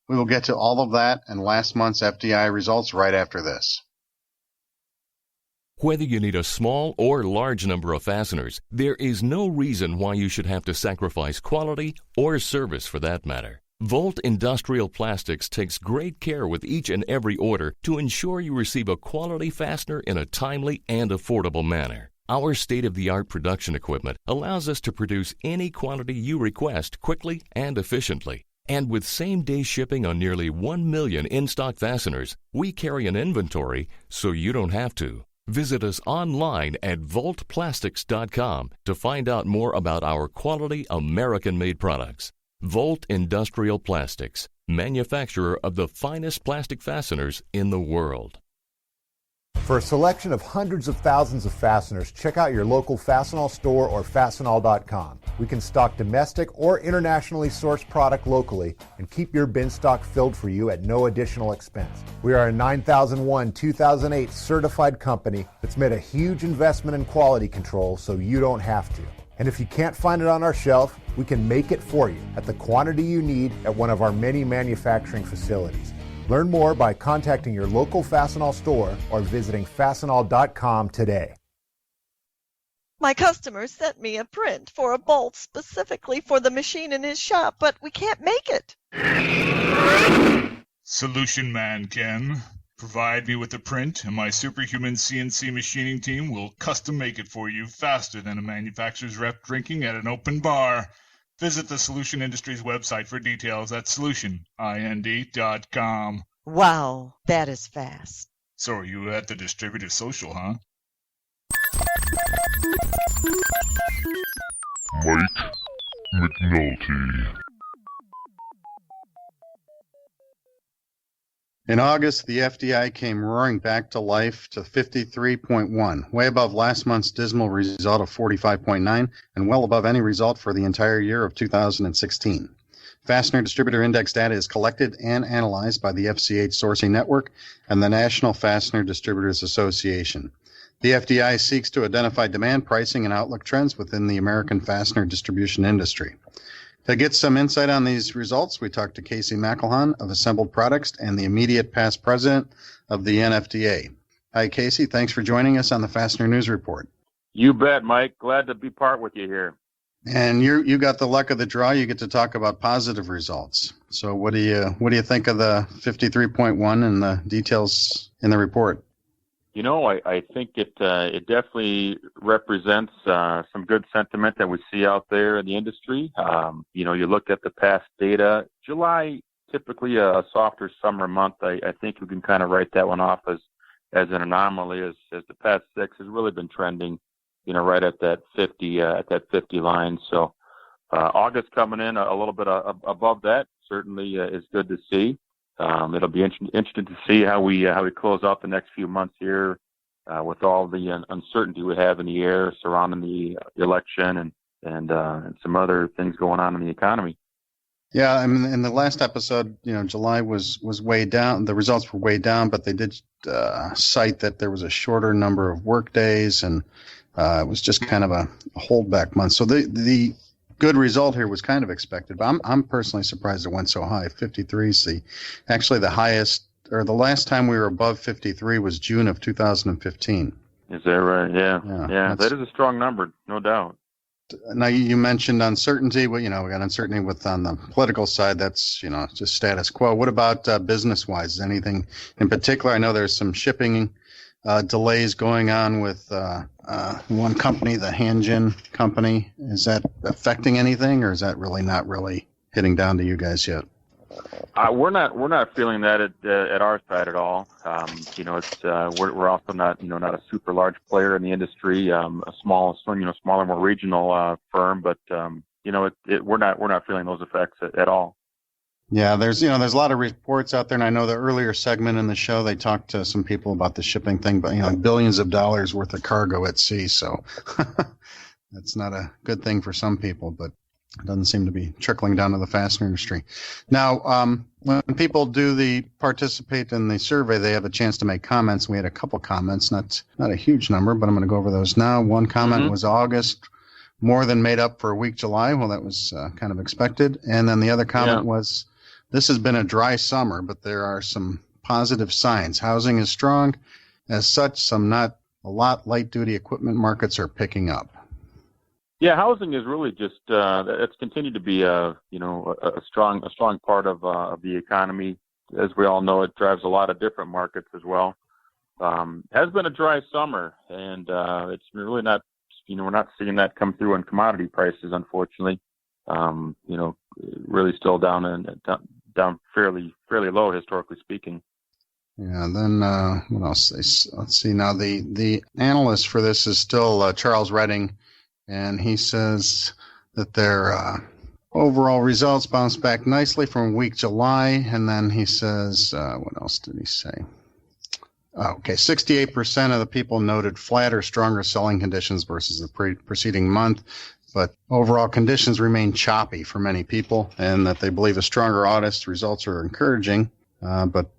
We will get to all of that and last month's FDI results right after this. Whether you need a small or large number of fasteners, there is no reason why you should have to sacrifice quality or service for that matter. Volt Industrial Plastics takes great care with each and every order to ensure you receive a quality fastener in a timely and affordable manner. Our state-of-the-art production equipment allows us to produce any quantity you request quickly and efficiently. And with same-day shipping on nearly 1 million in-stock fasteners, we carry an inventory so you don't have to. Visit us online at voltplastics.com to find out more about our quality American-made products. Volt Industrial Plastics, manufacturer of the finest plastic fasteners in the world. For a selection of hundreds of thousands of fasteners, check out your local Fastenal store or Fastenal.com. We can stock domestic or internationally sourced product locally and keep your bin stock filled for you at no additional expense. We are a 9001-2008 certified company that's made a huge investment in quality control so you don't have to. And if you can't find it on our shelf, we can make it for you at the quantity you need at one of our many manufacturing facilities. Learn more by contacting your local Fastenal store or visiting Fastenal.com today. My customer sent me a print for a bolt specifically for the machine in his shop, but we can't make it. Solution man, Ken. Provide me with the print, and my superhuman CNC machining team will custom make it for you faster than a manufacturer's rep drinking at an open bar. Visit the Solution Industries website for details at solutionind.com. Wow, that is fast. So are you at the distributive social, huh? Mike McNulty. In August, the FDI came roaring back to life to 53.1, way above last month's dismal result of 45.9, and well above any result for the entire year of 2016. Fastener Distributor Index data is collected and analyzed by the FCH Sourcing Network and the National Fastener Distributors Association. The FDI seeks to identify demand, pricing, and outlook trends within the American fastener distribution industry. To get some insight on these results, we talked to Casey McIlhon of Assembled Products and the immediate past president of the NFDA. Hi, Casey. Thanks for joining us on the Fastener News Report. You bet, Mike. Glad to be part with you here. And you got the luck of the draw. You get to talk about positive results. So what do you think of the 53.1 and the details in the report? I think it definitely represents some good sentiment that we see out there in the industry. You look at the past data. July, typically a softer summer month. I think we can kind of write that one off as an anomaly, as the past 6 has really been trending, right at that 50 line. So August coming in a little bit above that certainly is good to see. It'll be interesting to see how we close out the next few months here with all the uncertainty we have in the air surrounding the election and some other things going on in the economy. Yeah, I mean, in the last episode, July was way down. The results were way down, but they did cite that there was a shorter number of work days, and it was just kind of a holdback month. So the good result here was kind of expected, but I'm personally surprised it went so high. 53 is actually the highest, or the last time we were above 53 was June of 2015. Is that right? Yeah, that is a strong number, no doubt. Now, you mentioned uncertainty. Well, we got uncertainty on the political side. That's, just status quo. What about business-wise? Anything in particular? I know there's some shipping delays going on with one company, the Hanjin company. Is that affecting anything, or is that really not really hitting down to you guys yet? We're not feeling that at our side at all. We're also not a super large player in the industry. A smaller, more regional firm, but we're not feeling those effects at all. Yeah, there's a lot of reports out there, and I know the earlier segment in the show they talked to some people about the shipping thing, but billions of dollars worth of cargo at sea, so that's not a good thing for some people, but it doesn't seem to be trickling down to the fastener industry. Now, when people participate in the survey, they have a chance to make comments. We had a couple comments, not a huge number, but I'm going to go over those now. One comment was August more than made up for a weak July. Well, that was kind of expected. And then the other comment was, this has been a dry summer, but there are some positive signs. Housing is strong. As such, some not a lot light-duty equipment markets are picking up. Yeah, housing is really just it's continued to be a strong part of the economy. As we all know, it drives a lot of different markets as well. Has been a dry summer, and it's really not. We're not seeing that come through in commodity prices, unfortunately. Really still down fairly low historically speaking. Yeah. Then what else? Let's see. Now the analyst for this is still Charles Redding. And he says that their overall results bounced back nicely from weak July. And then he says, what else did he say? Okay, 68% of the people noted flat or stronger selling conditions versus the preceding month. But overall conditions remain choppy for many people, and that they believe a stronger August results are encouraging, but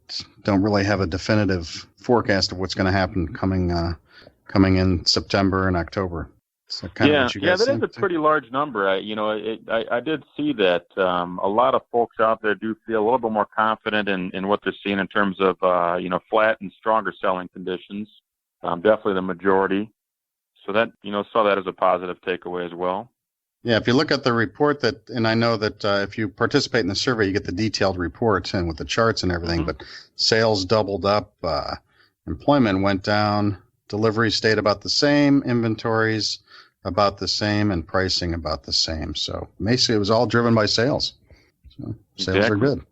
don't really have a definitive forecast of what's going to happen coming in September and October. So that is a pretty large number. I did see that a lot of folks out there do feel a little bit more confident in what they're seeing in terms of flat and stronger selling conditions. Definitely the majority. So that saw that as a positive takeaway as well. Yeah, if you look at the report and I know that if you participate in the survey, you get the detailed report and with the charts and everything. But sales doubled up, employment went down, deliveries stayed about the same, inventories about the same, and pricing about the same. So basically, it was all driven by sales. So sales are good.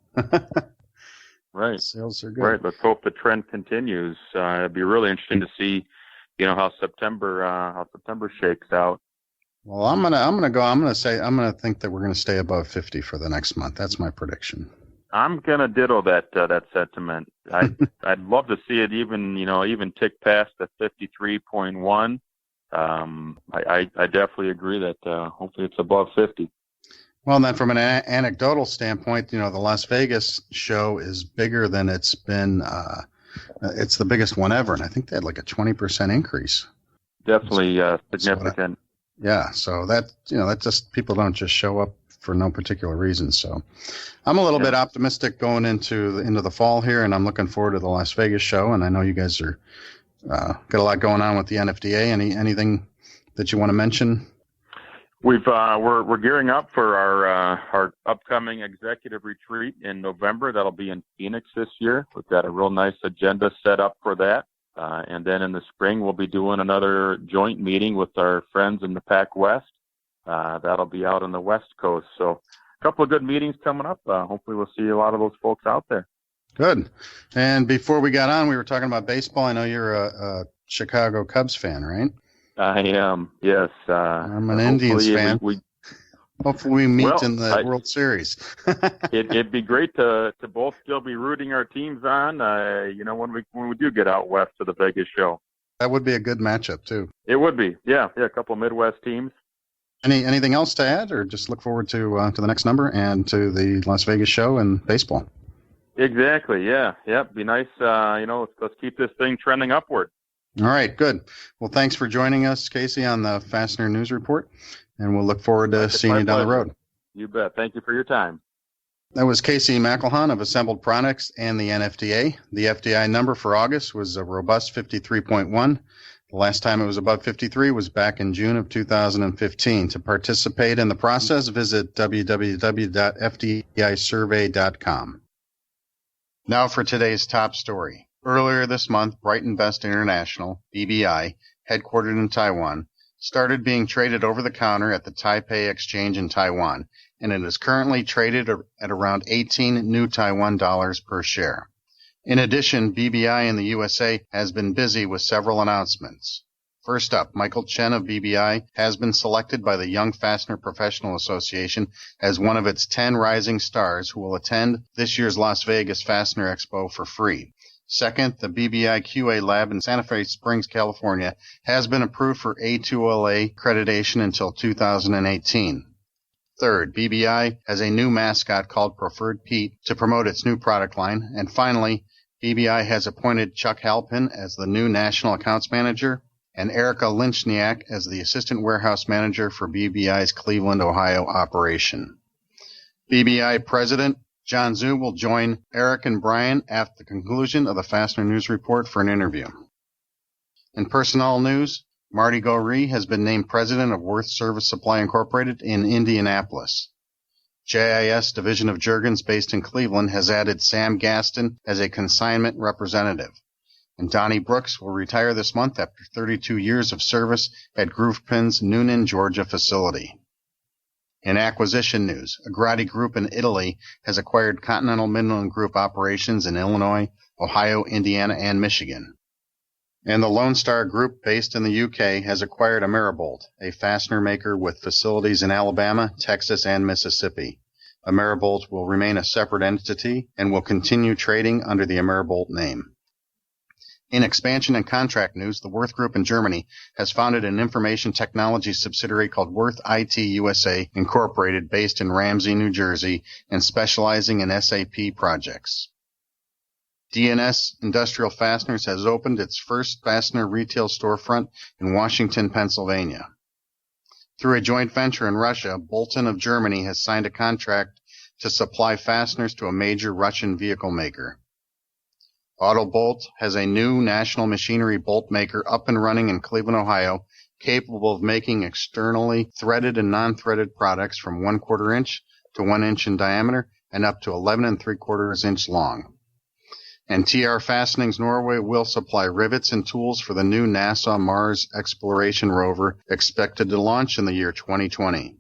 Right. Sales are good. Right. Let's hope the trend continues. It'd be really interesting to see, how September shakes out. Well, I'm gonna think that we're gonna stay above 50 for the next month. That's my prediction. I'm gonna ditto that sentiment. I'd love to see it even tick past the 53.1. I definitely agree that hopefully it's above 50. Well, and then from an anecdotal standpoint, the Las Vegas show is bigger than it's been. It's the biggest one ever, and I think they had like a 20% increase. Definitely significant. So that that just people don't just show up for no particular reason. So I'm a little bit optimistic going into the fall here, and I'm looking forward to the Las Vegas show. And I know you guys are got a lot going on with the NFDA. Anything that you want to mention? We're gearing up for our upcoming executive retreat in November. That'll be in Phoenix this year. We've got a real nice agenda set up for that. And then in the spring, we'll be doing another joint meeting with our friends in the Pac West. That'll be out on the West Coast. So a couple of good meetings coming up. Hopefully we'll see a lot of those folks out there. Good. And before we got on, we were talking about baseball. I know you're a Chicago Cubs fan, right? I am, yes. I'm an Indians fan. Hopefully we meet in the World Series. It'd be great to both still be rooting our teams on, when we do get out west to the Vegas show. That would be a good matchup, too. It would be, yeah, a couple of Midwest teams. Anything else to add, or just look forward to the next number and to the Las Vegas show and baseball? Exactly, yeah. Be nice, let's keep this thing trending upward. All right, good. Well, thanks for joining us, Casey, on the Fastener News Report, and we'll look forward to seeing you down the road. You bet. Thank you for your time. That was Casey McIlhon of Assembled Products and the NFDA. The FDI number for August was a robust 53.1. The last time it was above 53 was back in June of 2015. To participate in the process, visit www.fdisurvey.com. Now for today's top story. Earlier this month, Brighton International, BBI, headquartered in Taiwan, started being traded over the counter at the Taipei Exchange in Taiwan, and it is currently traded at around 18 new Taiwan dollars per share. In addition, BBI in the USA has been busy with several announcements. First up, Michael Chen of BBI has been selected by the Young Fastener Professional Association as one of its 10 rising stars who will attend this year's Las Vegas Fastener Expo for free. Second, the BBI QA lab in Santa Fe Springs, California, has been approved for A2LA accreditation until 2018. Third, BBI has a new mascot called Preferred Pete to promote its new product line. And finally, BBI has appointed Chuck Halpin as the new National Accounts Manager and Erica Lynchniak as the Assistant Warehouse Manager for BBI's Cleveland, Ohio operation. BBI President Jun Xu will join Eric and Brian after the conclusion of the Fastener News Report for an interview. In personnel news, Marty Goree has been named president of Worth Service Supply Incorporated in Indianapolis. JIS Division of Juergens based in Cleveland has added Sam Gaston as a consignment representative. And Donnie Brooks will retire this month after 32 years of service at Groovepin's Noonan, Georgia facility. In acquisition news, Agrati Group in Italy has acquired Continental Midland Group operations in Illinois, Ohio, Indiana, and Michigan. And the Lone Star Group, based in the UK, has acquired Ameribolt, a fastener maker with facilities in Alabama, Texas, and Mississippi. Ameribolt will remain a separate entity and will continue trading under the Ameribolt name. In expansion and contract news, the Worth Group in Germany has founded an information technology subsidiary called Worth IT USA Incorporated, based in Ramsey, New Jersey, and specializing in SAP projects. D&S Industrial Fasteners has opened its first fastener retail storefront in Washington, Pennsylvania. Through a joint venture in Russia, Bolton of Germany has signed a contract to supply fasteners to a major Russian vehicle maker. Autobolt has a new national machinery bolt maker up and running in Cleveland, Ohio, capable of making externally threaded and non-threaded products from 1/4 inch to 1 inch in diameter and up to 11 3/4 inch long. And TR Fastenings Norway will supply rivets and tools for the new NASA Mars Exploration Rover, expected to launch in the year 2020.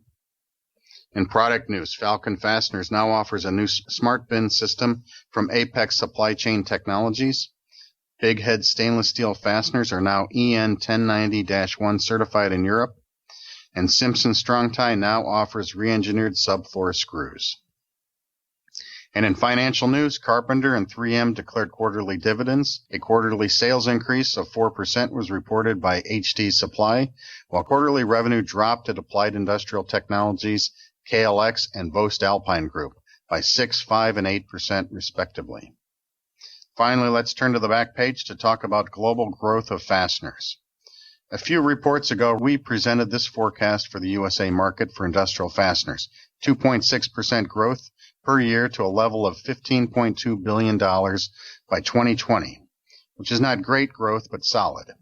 In product news, Falcon Fasteners now offers a new smart bin system from Apex Supply Chain Technologies. Big Head stainless steel fasteners are now EN 1090-1 certified in Europe. And Simpson Strong Tie now offers re-engineered subfloor screws. And in financial news, Carpenter and 3M declared quarterly dividends. A quarterly sales increase of 4% was reported by HD Supply, while quarterly revenue dropped at Applied Industrial Technologies, KLX, and Vost Alpine Group by 6%, 5%, and 8% respectively. Finally, let's turn to the back page to talk about global growth of fasteners. A few reports ago, we presented this forecast for the USA market for industrial fasteners, 2.6% growth per year to a level of $15.2 billion by 2020, which is not great growth but solid.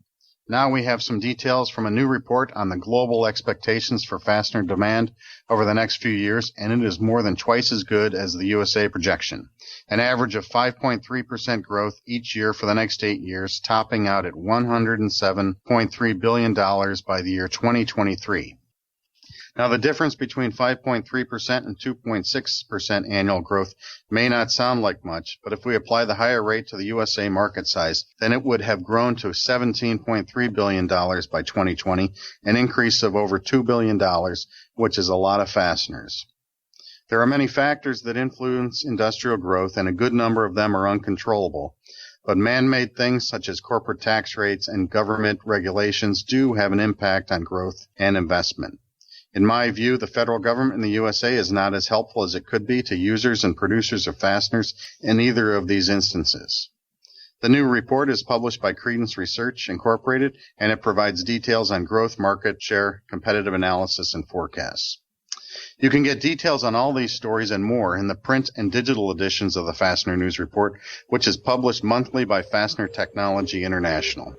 Now we have some details from a new report on the global expectations for fastener demand over the next few years, and it is more than twice as good as the USA projection. An average of 5.3% growth each year for the next 8 years, topping out at $107.3 billion by the year 2023. Now, the difference between 5.3% and 2.6% annual growth may not sound like much, but if we apply the higher rate to the USA market size, then it would have grown to $17.3 billion by 2020, an increase of over $2 billion, which is a lot of fasteners. There are many factors that influence industrial growth, and a good number of them are uncontrollable. But man-made things such as corporate tax rates and government regulations do have an impact on growth and investment. In my view, the federal government in the USA is not as helpful as it could be to users and producers of fasteners in either of these instances. The new report is published by Credence Research Incorporated, and it provides details on growth, market share, competitive analysis, and forecasts. You can get details on all these stories and more in the print and digital editions of the Fastener News Report, which is published monthly by Fastener Technology International.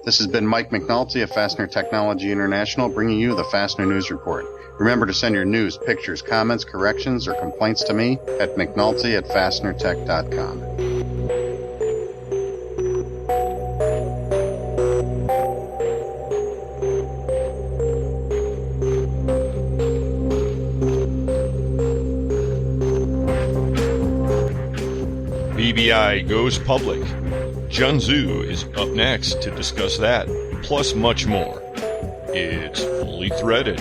This has been Mike McNulty of Fastener Technology International bringing you the Fastener News Report. Remember to send your news, pictures, comments, corrections, or complaints to me at mcnulty@fastenertech.com. BBI goes public. Jun Xu is up next to discuss that, plus much more. It's Fully Threaded.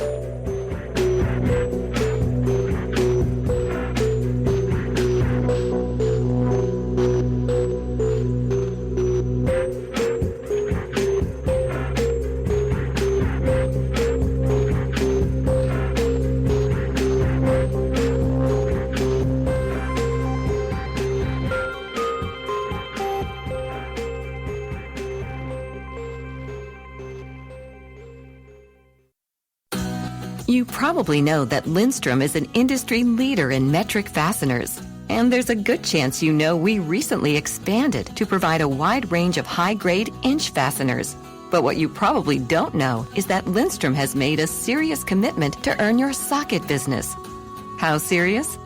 You probably know that Lindstrom is an industry leader in metric fasteners. And there's a good chance you know we recently expanded to provide a wide range of high-grade inch fasteners. But what you probably don't know is that Lindstrom has made a serious commitment to earn your socket business. How serious?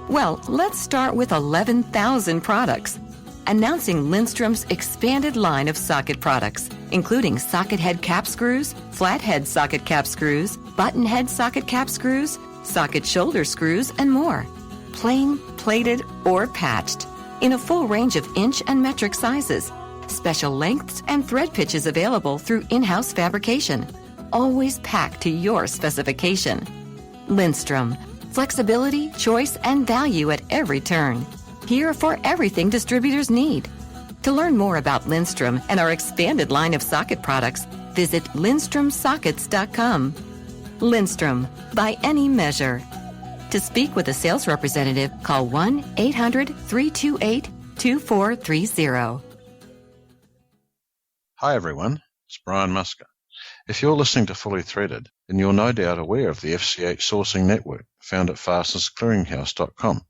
Well, let's start with 11,000 products. Announcing Lindstrom's expanded line of socket products, including socket head cap screws, flat head socket cap screws, button head socket cap screws, socket shoulder screws, and more. Plain, plated, or patched, in a full range of inch and metric sizes. Special lengths and thread pitches available through in-house fabrication. Always packed to your specification. Lindstrom. Flexibility, choice, and value at every turn. Here for everything distributors need. To learn more about Lindstrom and our expanded line of socket products, visit LindstromSockets.com. Lindstrom, by any measure. To speak with a sales representative, call 1-800-328-2430. Hi everyone, it's Brian Musker. If you're listening to Fully Threaded, then you're no doubt aware of the FCH sourcing network found at fastenersclearinghouse.com.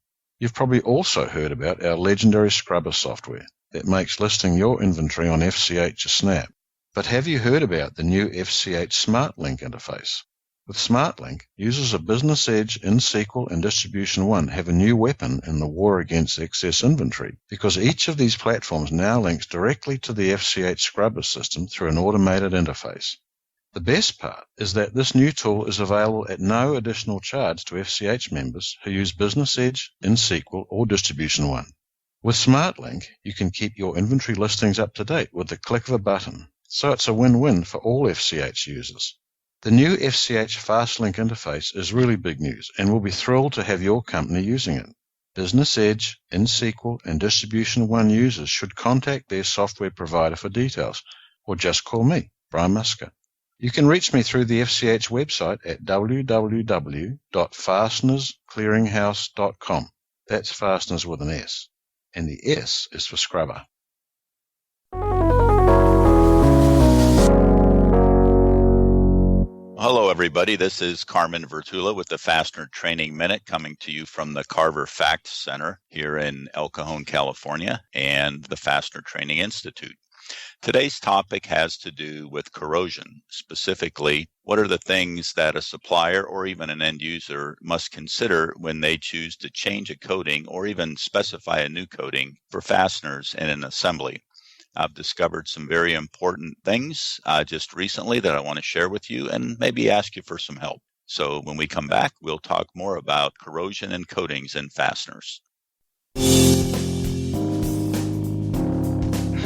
You've probably also heard about our legendary scrubber software that makes listing your inventory on FCH a snap. But have you heard about the new FCH SmartLink interface? With SmartLink, users of Business Edge, InSequel, and Distribution One have a new weapon in the war against excess inventory, because each of these platforms now links directly to the FCH scrubber system through an automated interface. The best part is that this new tool is available at no additional charge to FCH members who use Business Edge, InSequel, or Distribution One. With SmartLink, you can keep your inventory listings up to date with the click of a button, so it's a win-win for all FCH users. The new FCH FastLink interface is really big news, and we'll be thrilled to have your company using it. Business Edge, InSequel, and Distribution One users should contact their software provider for details, or just call me, Brian Musker. You can reach me through the FCH website at www.fastenersclearinghouse.com. That's fasteners with an S. And the S is for scrubber. Hello, everybody. This is Carmen Vertullo with the Fastener Training Minute, coming to you from the Carver Fact Center here in El Cajon, California, and the Fastener Training Institute. Today's topic has to do with corrosion. Specifically, what are the things that a supplier or even an end user must consider when they choose to change a coating or even specify a new coating for fasteners in an assembly? I've discovered some very important things just recently that I want to share with you and maybe ask you for some help. So when we come back, we'll talk more about corrosion and coatings in fasteners.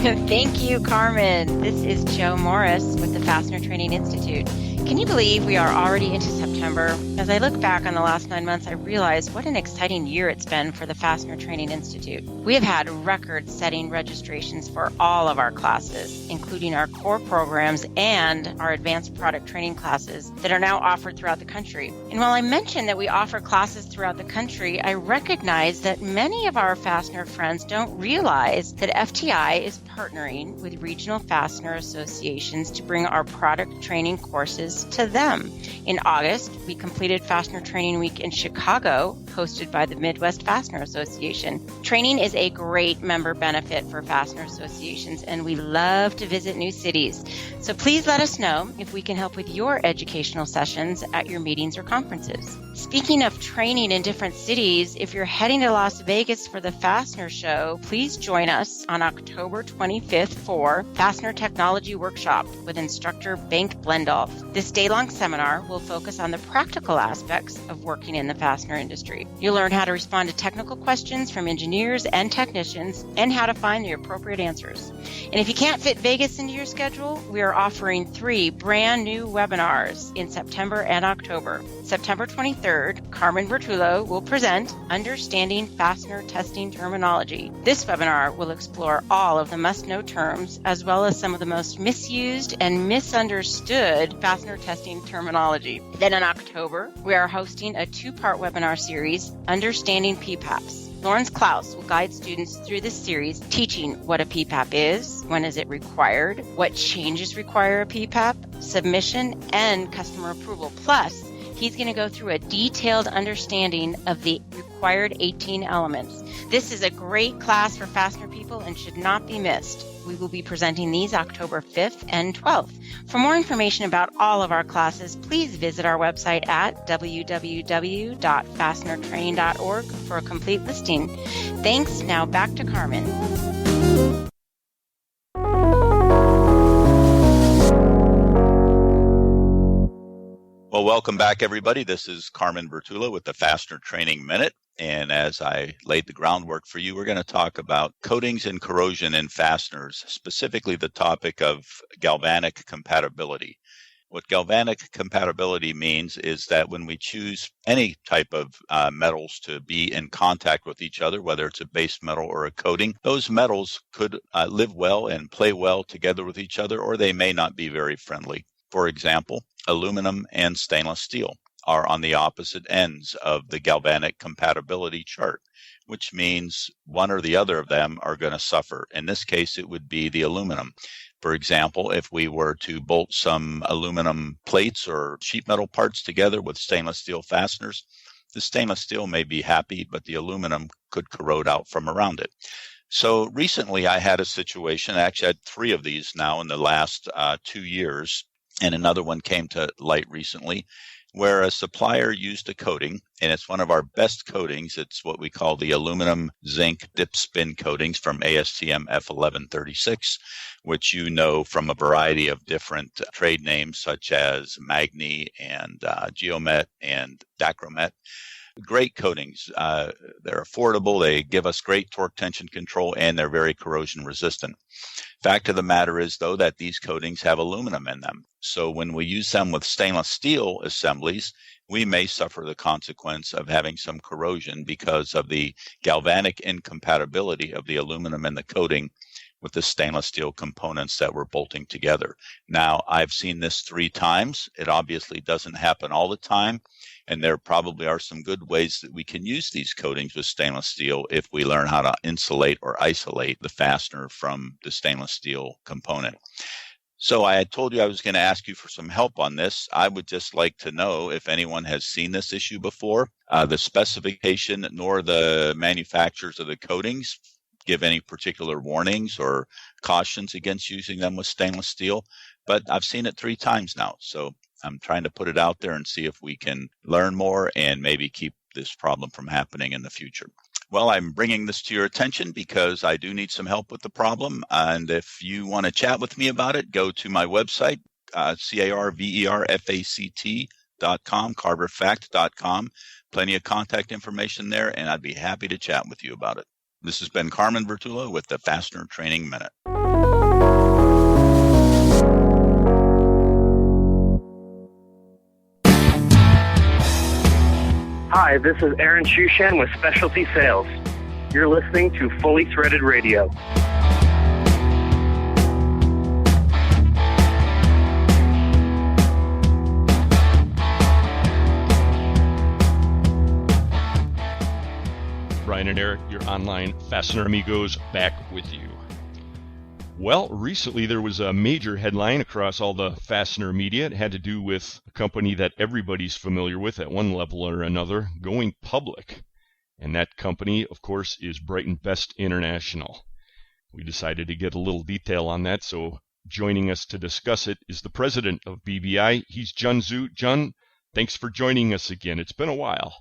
Thank you, Carmen. This is Joe Morris with the Fastener Training Institute. Can you believe we are already into September? As I look back on the last 9 months, I realize what an exciting year it's been for the Fastener Training Institute. We have had record-setting registrations for all of our classes, including our core programs and our advanced product training classes that are now offered throughout the country. And while I mentioned that we offer classes throughout the country, I recognize that many of our fastener friends don't realize that FTI is partnering with regional fastener associations to bring our product training courses to them. In August, we completed Fastener Training Week in Chicago, hosted by the Midwest Fastener Association. Training is a great member benefit for fastener associations, and we love to visit new cities. So please let us know if we can help with your educational sessions at your meetings or conferences. Speaking of training in different cities, if you're heading to Las Vegas for the Fastener Show, please join us on October 25th for Fastener Technology Workshop with instructor Bengt Blendolf. This day-long seminar will focus on the practical aspects of working in the fastener industry. You'll learn how to respond to technical questions from engineers and technicians and how to find the appropriate answers. And if you can't fit Vegas into your schedule, we are offering 3 brand new webinars in September and October. September 23rd, Carmen Vertullo will present Understanding Fastener Testing Terminology. This webinar will explore all of the must-know terms as well as some of the most misused and misunderstood fastener testing terminology. Then in October, we are hosting a 2-part webinar series, Understanding PPAPs. Lawrence Klaus will guide students through this series, teaching what a PPAP is, when is it required, what changes require a PPAP, submission, and customer approval. Plus, he's going to go through a detailed understanding of the required 18 elements. This is a great class for fastener people and should not be missed. We will be presenting these October 5th and 12th. For more information about all of our classes, please visit our website at www.fastenertraining.org for a complete listing. Thanks. Now back to Carmen. Well, welcome back, everybody. This is Carmen Vertullo with the Fastener Training Minute. And as I laid the groundwork for you, we're going to talk about coatings and corrosion in fasteners, specifically the topic of galvanic compatibility. What galvanic compatibility means is that when we choose any type of metals to be in contact with each other, whether it's a base metal or a coating, those metals could live well and play well together with each other, or they may not be very friendly. For example, aluminum and stainless steel are on the opposite ends of the galvanic compatibility chart, which means one or the other of them are going to suffer. In this case, it would be the aluminum. For example, if we were to bolt some aluminum plates or sheet metal parts together with stainless steel fasteners, the stainless steel may be happy, but the aluminum could corrode out from around it. So recently I had a situation, I actually had 3 of these now in the last 2 years, and another one came to light recently, where a supplier used a coating, and it's one of our best coatings. It's what we call the aluminum zinc dip spin coatings from ASTM F1136, which you know from a variety of different trade names such as Magni and Geomet and Dacromet. Great coatings. They're affordable. They give us great torque tension control, and they're very corrosion resistant. Fact of the matter is, though, that these coatings have aluminum in them. So when we use them with stainless steel assemblies, we may suffer the consequence of having some corrosion because of the galvanic incompatibility of the aluminum in the coating with the stainless steel components that we're bolting together. Now, I've seen this 3 times. It obviously doesn't happen all the time. And there probably are some good ways that we can use these coatings with stainless steel if we learn how to insulate or isolate the fastener from the stainless steel component. So I had told you I was going to ask you for some help on this. I would just like to know if anyone has seen this issue before. The specification nor the manufacturers of the coatings give any particular warnings or cautions against using them with stainless steel, but I've seen it 3 times now. So I'm trying to put it out there and see if we can learn more and maybe keep this problem from happening in the future. Well, I'm bringing this to your attention because I do need some help with the problem. And if you want to chat with me about it, go to my website, carverfact.com, carverfact.com. Plenty of contact information there, and I'd be happy to chat with you about it. This has been Carmen Vertullo with the Fastener Training Minute. Hi, this is Aaron Shushan with Specialty Sales. You're listening to Fully Threaded Radio. Brian and Eric, your online Fastener Amigos, back with you. Well, recently there was a major headline across all the Fastener media. It had to do with a company that everybody's familiar with at one level or another going public. And that company, of course, is Brighton Best International. We decided to get a little detail on that, so joining us to discuss it is the president of BBI. He's Jun Xu. Jun, thanks for joining us again. It's been a while.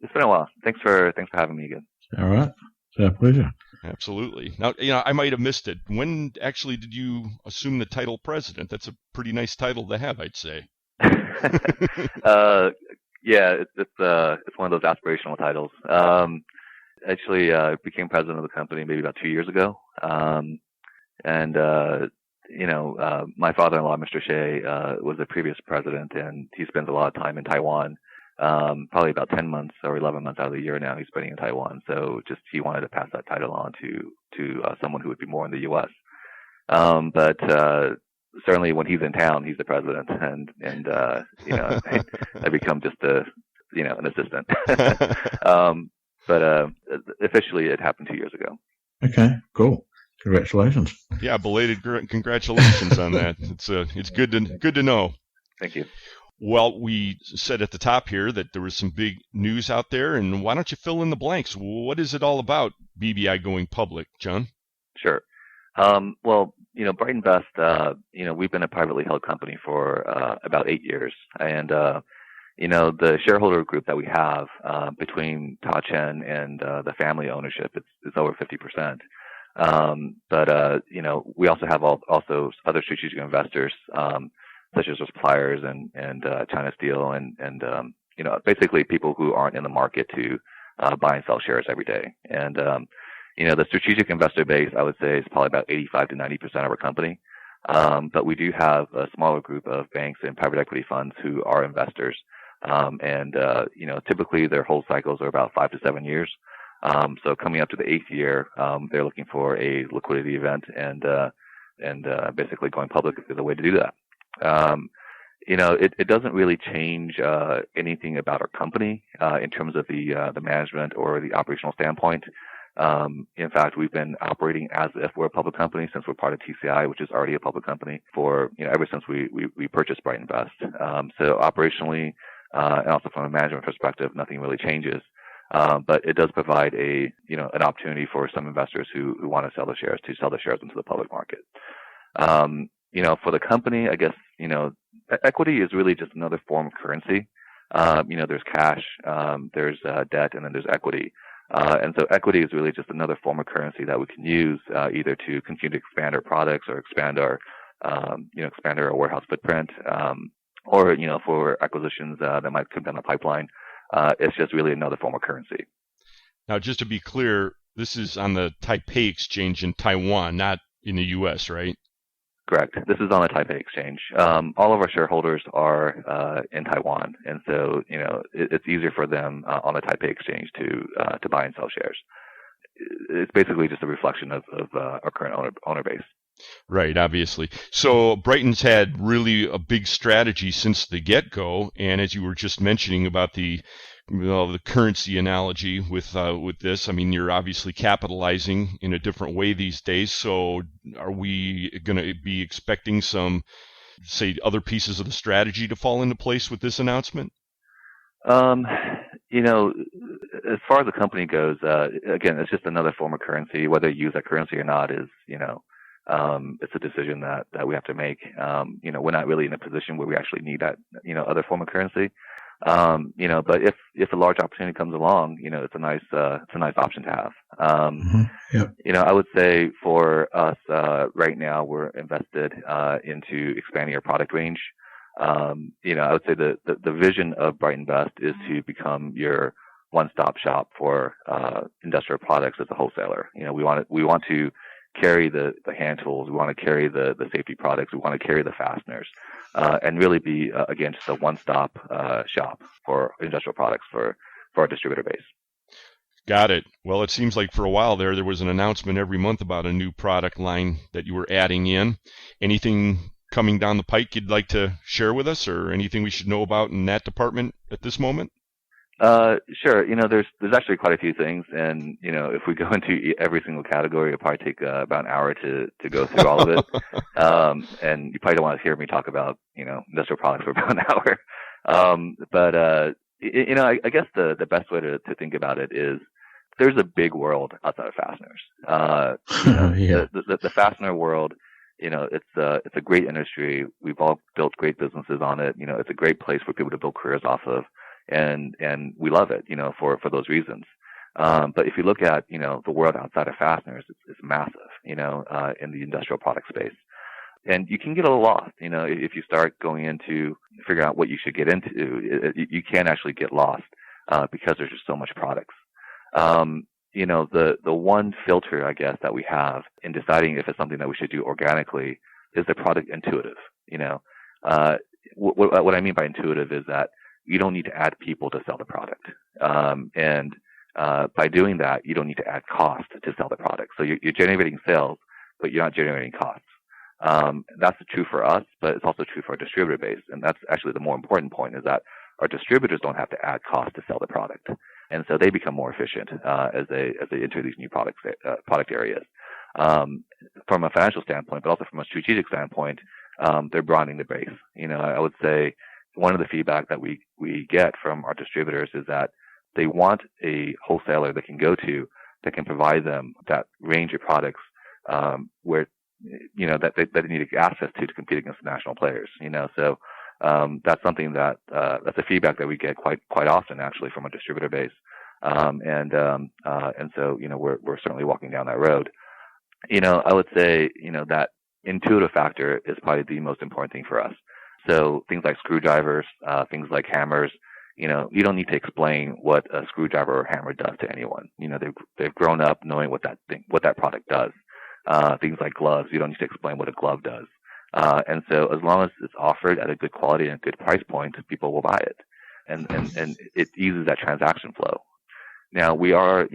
It's been a while. Thanks for having me again. All right. It's our pleasure. Absolutely. Now, I might have missed it. When actually did you assume the title president? That's a pretty nice title to have, I'd say. Yeah, it's one of those aspirational titles. Actually, became president of the company maybe about 2 years ago. My father-in-law, Mr. Shea, was the previous president, and he spends a lot of time in Taiwan. Probably about 10 months or 11 months out of the year now he's spending in Taiwan. So just he wanted to pass that title on to someone who would be more in the U.S. But certainly when he's in town, he's the president, and I become just an assistant. But officially it happened 2 years ago. Okay, cool. Congratulations. Yeah, belated congratulations on that. It's good to know. Thank you. Well, we said at the top here that there was some big news out there, and why don't you fill in the blanks? What is it all about, BBI going public, John? Sure. Well, Brighton Best, we've been a privately held company for about 8 years, and the shareholder group that we have between Ta Chen and the family ownership, it's over 50%. But we also have also other strategic investors, such as suppliers and China Steel and basically people who aren't in the market to buy and sell shares every day. And the strategic investor base, I would say, is probably about 85 to 90% of our company. But we do have a smaller group of banks and private equity funds who are investors. Typically their hold cycles are about 5 to 7 years. So coming up to the 8th year, they're looking for a liquidity event and basically going public is a way to do that. It doesn't really change anything about our company in terms of the management or the operational standpoint. In fact, we've been operating as if we're a public company since we're part of TCI, which is already a public company, for ever since we purchased Brighton Best. So operationally and also from a management perspective, nothing really changes. But it does provide an opportunity for some investors who want to sell their shares into the public market. For the company, I guess, equity is really just another form of currency. There's cash, there's debt, and then there's equity. And so equity is really just another form of currency that we can use either to continue to expand our products or expand our warehouse footprint, or for acquisitions that might come down the pipeline. It's just really another form of currency. Now, just to be clear, this is on the Taipei Exchange in Taiwan, not in the U.S., right? Correct. This is on the Taipei Exchange. All of our shareholders are in Taiwan, and so it's easier for them on the Taipei Exchange to buy and sell shares. It's basically just a reflection of our current owner base. Right, obviously. So Brighton's had really a big strategy since the get-go, and as you were just mentioning about the currency analogy with this, I mean, you're obviously capitalizing in a different way these days. So are we going to be expecting some, say, other pieces of the strategy to fall into place with this announcement? As as far as the company goes, again, it's just another form of currency. Whether you use that currency or not is, it's a decision that we have to make. We're not really in a position where we actually need that, other form of currency. But if a large opportunity comes along, it's a nice option to have. I would say for us, right now we're invested, into expanding our product range. I would say the vision of Brighton Best is to become your one-stop shop for, industrial products as a wholesaler. We want to carry the hand tools. We want to carry the safety products. We want to carry the fasteners, and really be, again, just a one-stop shop for industrial products for our distributor base. Got it. Well, it seems like for a while there was an announcement every month about a new product line that you were adding in. Anything coming down the pike you'd like to share with us, or anything we should know about in that department at this moment? Sure. There's actually quite a few things, and if we go into every single category, it'll probably take about an hour to go through all of it. And you probably don't want to hear me talk about industrial products for about an hour. I guess the best way to think about it is there's a big world outside of fasteners. The fastener world, it's a great industry. We've all built great businesses on it. It's a great place for people to build careers off of. And we love it, for those reasons. But if you look at, the world outside of fasteners, it's massive, in the industrial product space. And you can get a little lost, if you start going into figuring out what you should get into, you can actually get lost, because there's just so much products. The one filter, I guess, that we have in deciding if it's something that we should do organically is the product intuitive. What I mean by intuitive is that you don't need to add people to sell the product. By doing that, you don't need to add cost to sell the product. So you're generating sales, but you're not generating costs. That's true for us, but it's also true for our distributor base. And that's actually the more important point, is that our distributors don't have to add cost to sell the product. And so they become more efficient, as they enter these new product areas. From a financial standpoint, but also from a strategic standpoint, they're broadening the base. I would say one of the feedback that we get from our distributors is that they want a wholesaler they can go to that can provide them that range of products, where, that they need access to compete against the national players, so, that's something that's a feedback that we get quite often, actually, from a distributor base. And so, we're certainly walking down that road. I would say, that intuitive factor is probably the most important thing for us. So things like screwdrivers, things like hammers, you don't need to explain what a screwdriver or hammer does to anyone. They've grown up knowing what that product does. Things like gloves, you don't need to explain what a glove does. And so as long as it's offered at a good quality and a good price point, people will buy it. And it eases that transaction flow. Now we also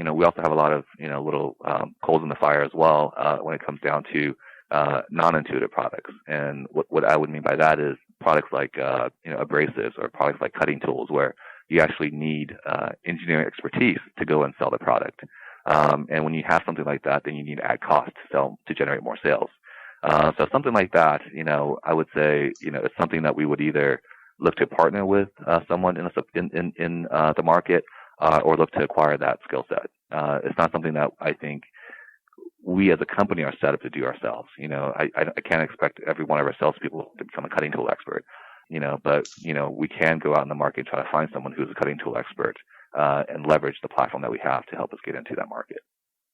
have a lot of, little, coals in the fire as well, when it comes down to, non-intuitive products. And what I would mean by that is products like, abrasives, or products like cutting tools, where you actually need, engineering expertise to go and sell the product. And when you have something like that, then you need to add cost to generate more sales. So something like that, I would say, it's something that we would either look to partner with, someone in the market, or look to acquire that skill set. It's not something that I think we as a company are set up to do ourselves. I can't expect every one of our salespeople to become a cutting tool expert, but, we can go out in the market and try to find someone who's a cutting tool expert, and leverage the platform that we have to help us get into that market.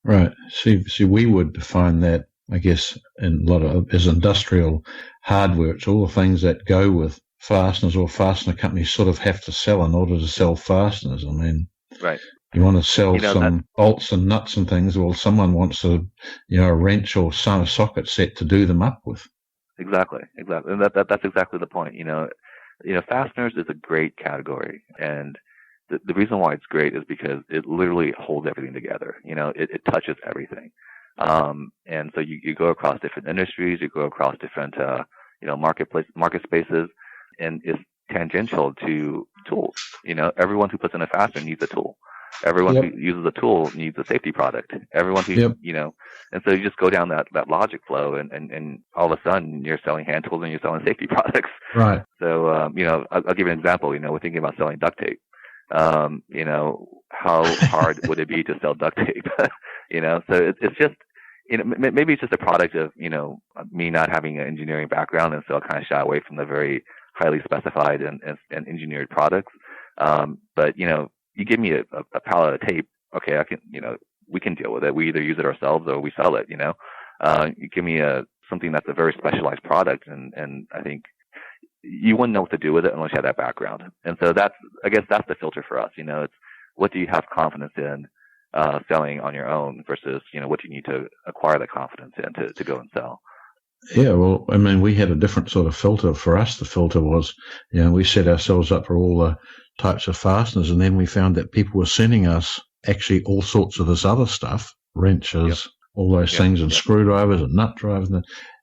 Right. See, we would define that, I guess, in a lot of, as industrial hardware. It's all the things that go with fasteners, or fastener companies sort of have to sell in order to sell fasteners. I mean, right. You want to sell some bolts and nuts and things. Well, someone wants a wrench or some socket set to do them up with. Exactly. And that's exactly the point. Fasteners is a great category, and the reason why it's great is because it literally holds everything together. It touches everything. And so you go across different industries, you go across different, market spaces, and it's tangential to tools. Everyone who puts in a fastener needs a tool. Everyone who uses a tool needs a safety product. Everyone who, and so you just go down that logic flow, and all of a sudden you're selling hand tools and you're selling safety products. Right. So, I'll give you an example. We're thinking about selling duct tape. how hard would it be to sell duct tape? So it's just, maybe it's just a product of, me not having an engineering background, and so I kind of shy away from the very highly specified and engineered products. But, you give me a pallet of tape, okay, I can, we can deal with it. We either use it ourselves or we sell it, You give me something that's a very specialized product, and I think you wouldn't know what to do with it unless you had that background. And so I guess that's the filter for us. It's what do you have confidence in selling on your own versus, what do you need to acquire that confidence in to go and sell. Yeah, well, I mean, we had a different sort of filter. For us, the filter was, we set ourselves up for all the types of fasteners, and then we found that people were sending us actually all sorts of this other stuff, wrenches, all those things, and screwdrivers and nut drivers.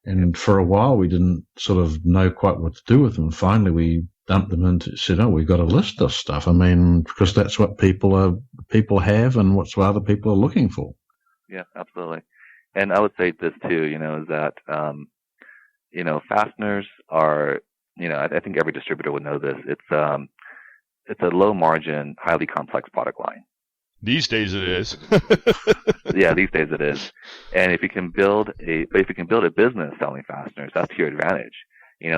And for a while, we didn't sort of know quite what to do with them. Finally, we dumped them into, said, we've got to list this stuff. I mean, because that's what people have and what's what other people are looking for. Yeah, absolutely. And I would say this too, is that, fasteners are, I think every distributor would know this. It's a low margin, highly complex product line. These days it is. Yeah, these days it is. And if you can build a business selling fasteners, that's to your advantage,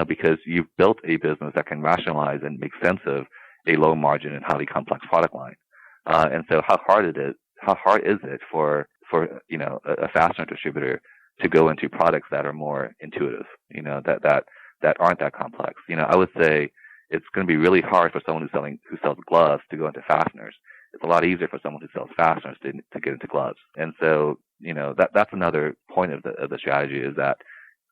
because you've built a business that can rationalize and make sense of a low margin and highly complex product line. And so how hard is it for a fastener distributor to go into products that are more intuitive, that aren't that complex? I would say it's going to be really hard for someone who sells gloves to go into fasteners. It's a lot easier for someone who sells fasteners to get into gloves. And so, that's another point of the strategy, is that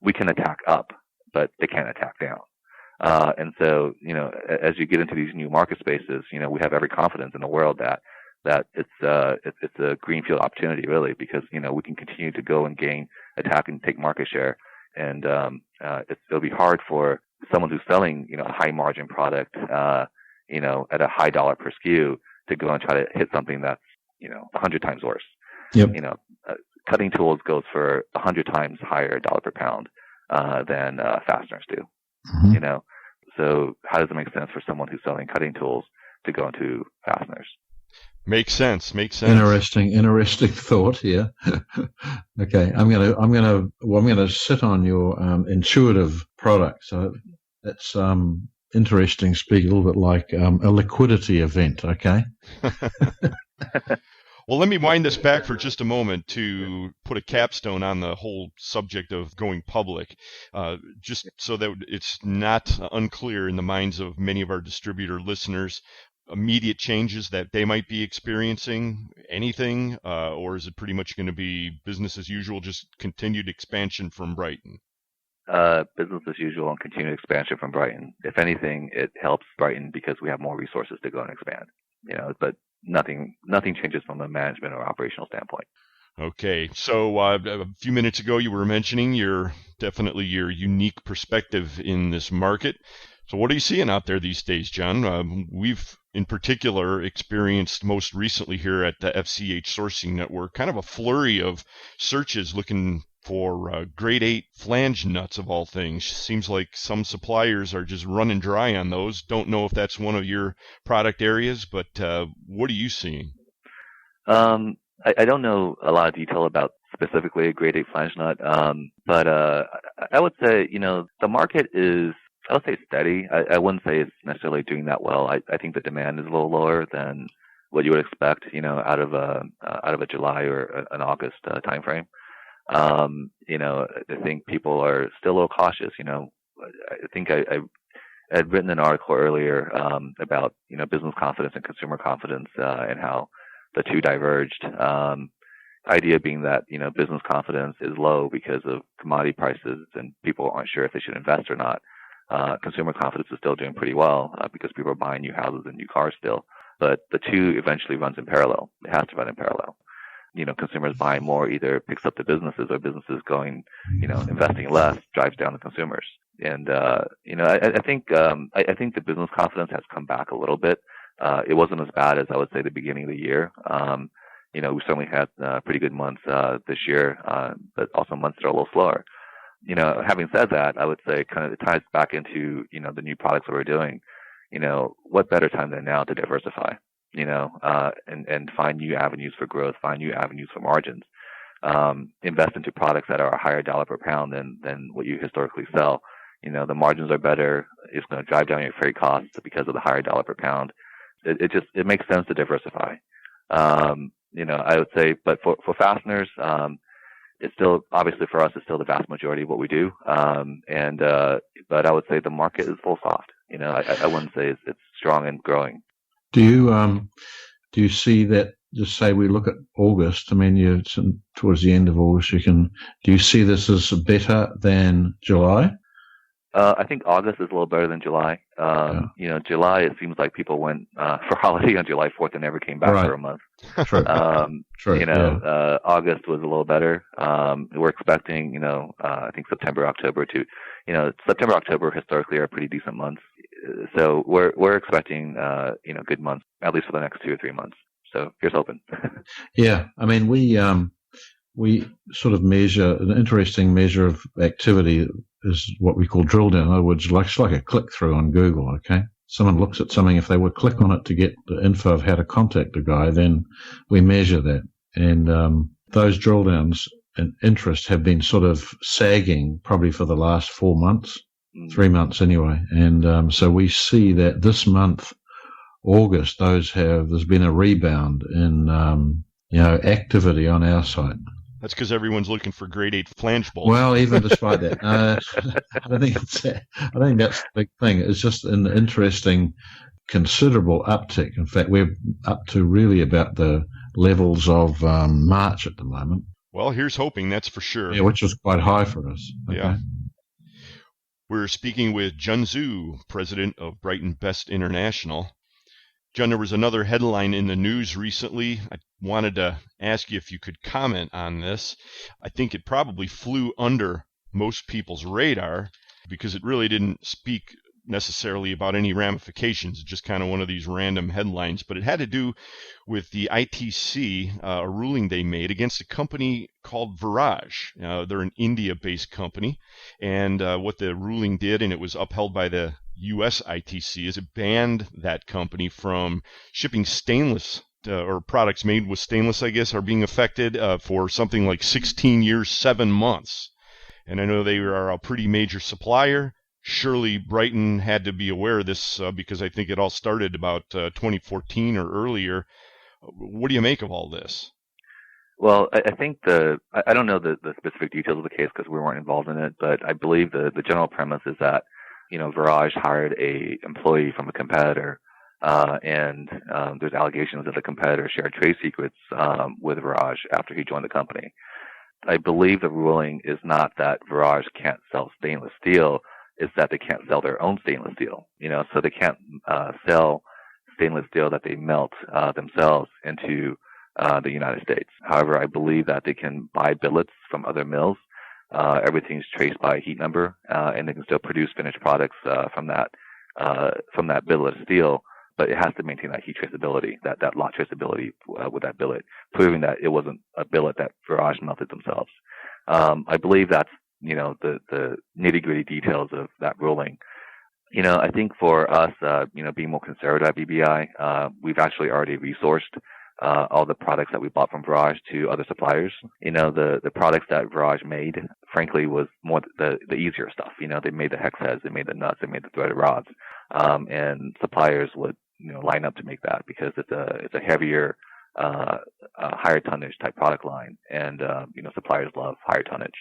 we can attack up, but they can't attack down. And so, as you get into these new market spaces, we have every confidence in the world that it's a greenfield opportunity, really, because, we can continue to go and attack and take market share. And, it'll be hard for someone who's selling, a high margin product, at a high dollar per SKU to go and try to hit something that's, 100 times worse. Yep. Cutting tools goes for 100 times higher dollar per pound, than, fasteners do. Mm-hmm. So how does it make sense for someone who's selling cutting tools to go into fasteners? Makes sense. Interesting thought. Yeah. Okay. I'm gonna sit on your intuitive product. So that's interesting. Speak a little bit like a liquidity event. Okay. Well, let me wind this back for just a moment to put a capstone on the whole subject of going public, just so that it's not unclear in the minds of many of our distributor listeners. Immediate changes that they might be experiencing, anything, or is it pretty much going to be business as usual, just continued expansion from Brighton? Business as usual and continued expansion from Brighton. If anything, it helps Brighton because we have more resources to go and expand. But nothing changes from a management or operational standpoint. Okay, so a few minutes ago you were mentioning your unique perspective in this market. So what are you seeing out there these days, John? We've, in particular, experienced most recently here at the FCH Sourcing Network kind of a flurry of searches looking for grade 8 flange nuts of all things. Seems like some suppliers are just running dry on those. Don't know if that's one of your product areas, but what are you seeing? I don't know a lot of detail about specifically a grade 8 flange nut, but I would say, the market is, I would say, steady. I wouldn't say it's necessarily doing that well. I think the demand is a little lower than what you would expect, out of a July or an August timeframe. I think people are still a little cautious. I think I had written an article earlier about business confidence and consumer confidence and how the two diverged. Idea being that business confidence is low because of commodity prices and people aren't sure if they should invest or not. Consumer confidence is still doing pretty well because people are buying new houses and new cars still. But the two eventually runs in parallel. It has to run in parallel. Consumers buying more either picks up the businesses, or businesses going, investing less drives down the consumers. And I think the business confidence has come back a little bit. It wasn't as bad as I would say the beginning of the year. We certainly had pretty good months this year, but also months that are a little slower. Having said that, I would say kind of it ties back into, the new products that we're doing. What better time than now to diversify? and find new avenues for growth, find new avenues for margins. Invest into products that are a higher dollar per pound than what you historically sell. The margins are better. It's going to drive down your freight costs because of the higher dollar per pound. It makes sense to diversify. I would say, but for fasteners, it's still, obviously for us, it's still the vast majority of what we do. But I would say the market is full soft. I wouldn't say it's strong and growing. Do you see that? Just say we look at August. I mean, towards the end of August. Do you see this as better than July? I think August is a little better than July. July, it seems like people went for holiday on July 4th and never came back for a month. True. True. August was a little better. We're expecting, I think September, October October historically are pretty decent months. So we're expecting, good months, at least for the next 2 or 3 months. So here's hoping. Yeah. I mean, we sort of measure, an interesting measure of activity is what we call drill down. In other words, like a click through on Google. Okay. Someone looks at something. If they would click on it to get the info of how to contact a guy, then we measure that. And, those drill downs and interest have been sort of sagging probably for the last 4 months, 3 months anyway. And, so we see that this month, August, there's been a rebound in, activity on our site. That's because everyone's looking for grade 8 flange bolts. Well, even despite that, I don't think that's the big thing. It's just an interesting, considerable uptick. In fact, we're up to really about the levels of March at the moment. Well, here's hoping, that's for sure. Yeah, which is quite high for us. Okay. Yeah. We're speaking with Jun Xu, president of Brighton Best International. Jun, there was another headline in the news recently. I wanted to ask you if you could comment on this. I think it probably flew under most people's radar because it really didn't speak necessarily about any ramifications, just kind of one of these random headlines. But it had to do with the ITC, a ruling they made against a company called Virage. They're an India-based company. And what the ruling did, and it was upheld by the U.S. ITC, is it banned that company from shipping stainless or products made with stainless, I guess, are being affected for something like 16 years, 7 months. And I know they are a pretty major supplier. Surely Brighton had to be aware of this because I think it all started about 2014 or earlier. What do you make of all this? Well, I think I don't know the specific details of the case because we weren't involved in it, but I believe the general premise is that, Virage hired a employee from a competitor, and there's allegations that the competitor shared trade secrets with Virage after he joined the company. I believe the ruling is not that Virage can't sell stainless steel, it's that they can't sell their own stainless steel. So they can't sell stainless steel that they melt themselves into the United States. However, I believe that they can buy billets from other mills. Everything's traced by heat number, and they can still produce finished products from that billet of steel, but it has to maintain that heat traceability, that lot traceability with that billet, proving that it wasn't a billet that Virage melted themselves. I believe that's, the nitty-gritty details of that ruling. I think for us, being more conservative at BBI, we've actually already resourced all the products that we bought from Virage to other suppliers. The products that Virage made, frankly, was more the easier stuff. They made the hex heads, they made the nuts, they made the threaded rods, and suppliers would line up to make that because it's a heavier, higher tonnage type product line, and suppliers love higher tonnage.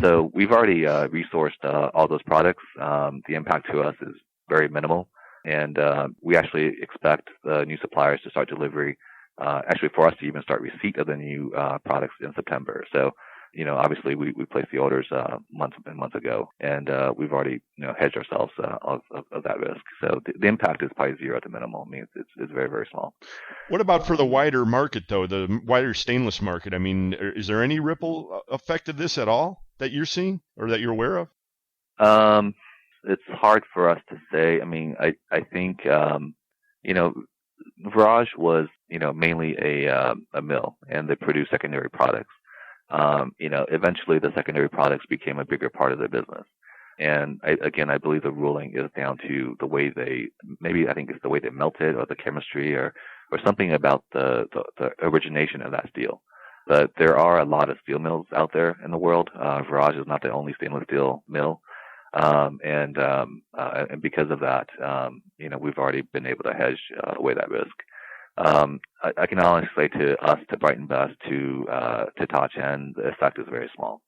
So we've already resourced all those products. The impact to us is very minimal, and we actually expect the new suppliers to start delivery. Actually, for us to even start receipt of the new products in September. So, obviously we placed the orders months ago, and we've already hedged ourselves of that risk. So the impact is probably zero at the minimum. I mean, it's very, very small. What about for the wider market, though, the wider stainless market? I mean, is there any ripple effect of this at all that you're seeing or that you're aware of? It's hard for us to say. I mean, I think Virage was mainly a mill, and they produced secondary products. Eventually the secondary products became a bigger part of their business. And I believe the ruling is down to the way I think it's the way they melted or the chemistry or or something about the origination of that steel. But there are a lot of steel mills out there in the world. Viraj is not the only stainless steel mill. And because of that, we've already been able to hedge away that risk. I can honestly say to us, to Brighton Best, to Ta-Chen, the effect is very small.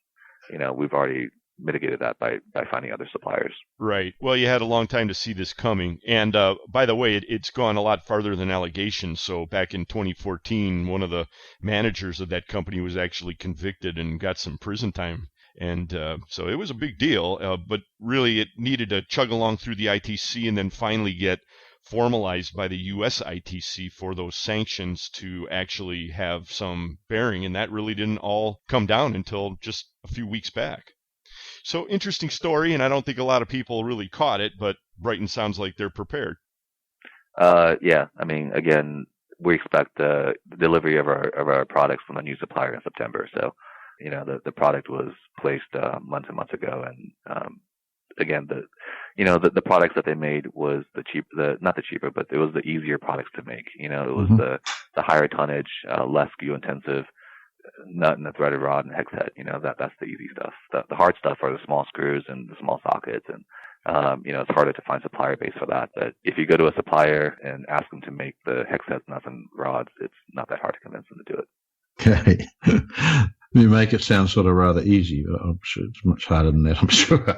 We've already mitigated that by finding other suppliers. Right. Well, you had a long time to see this coming. And by the way, it's gone a lot farther than allegations. So back in 2014, one of the managers of that company was actually convicted and got some prison time. And so it was a big deal. But really, it needed to chug along through the ITC and then finally get formalized by the U.S. ITC for those sanctions to actually have some bearing. And that really didn't all come down until just a few weeks back. So interesting story, and I don't think a lot of people really caught it, but Brighton sounds like they're prepared. Yeah, I mean, again, we expect the delivery of our products from a new supplier in September. So, the product was placed months and months ago, and again, the products that they made was not the cheaper, but it was the easier products to make. It was the higher tonnage, less SKU intensive nut and the threaded rod and hex head. That's the easy stuff. The hard stuff are the small screws and the small sockets, and it's harder to find supplier base for that. But if you go to a supplier and ask them to make the hex heads, nuts, and rods, it's not that hard to convince them to do it. Okay. You make it sound sort of rather easy, but I'm sure it's much harder than that, I'm sure.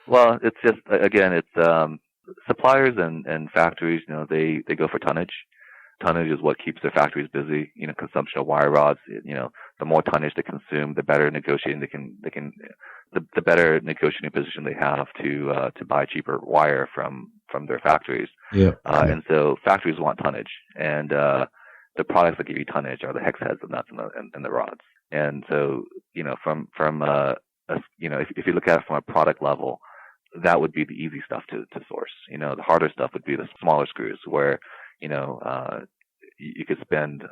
Well, it's just, again, it's suppliers and factories, they go for tonnage. Tonnage is what keeps their factories busy. Consumption of wire rods. The more tonnage they consume, the better negotiating the better negotiating position they have to buy cheaper wire from their factories. Yeah. And so factories want tonnage, and the products that give you tonnage are the hex heads, the nuts, and the rods. And so if you look at it from a product level, that would be the easy stuff to source. The harder stuff would be the smaller screws, where you could spend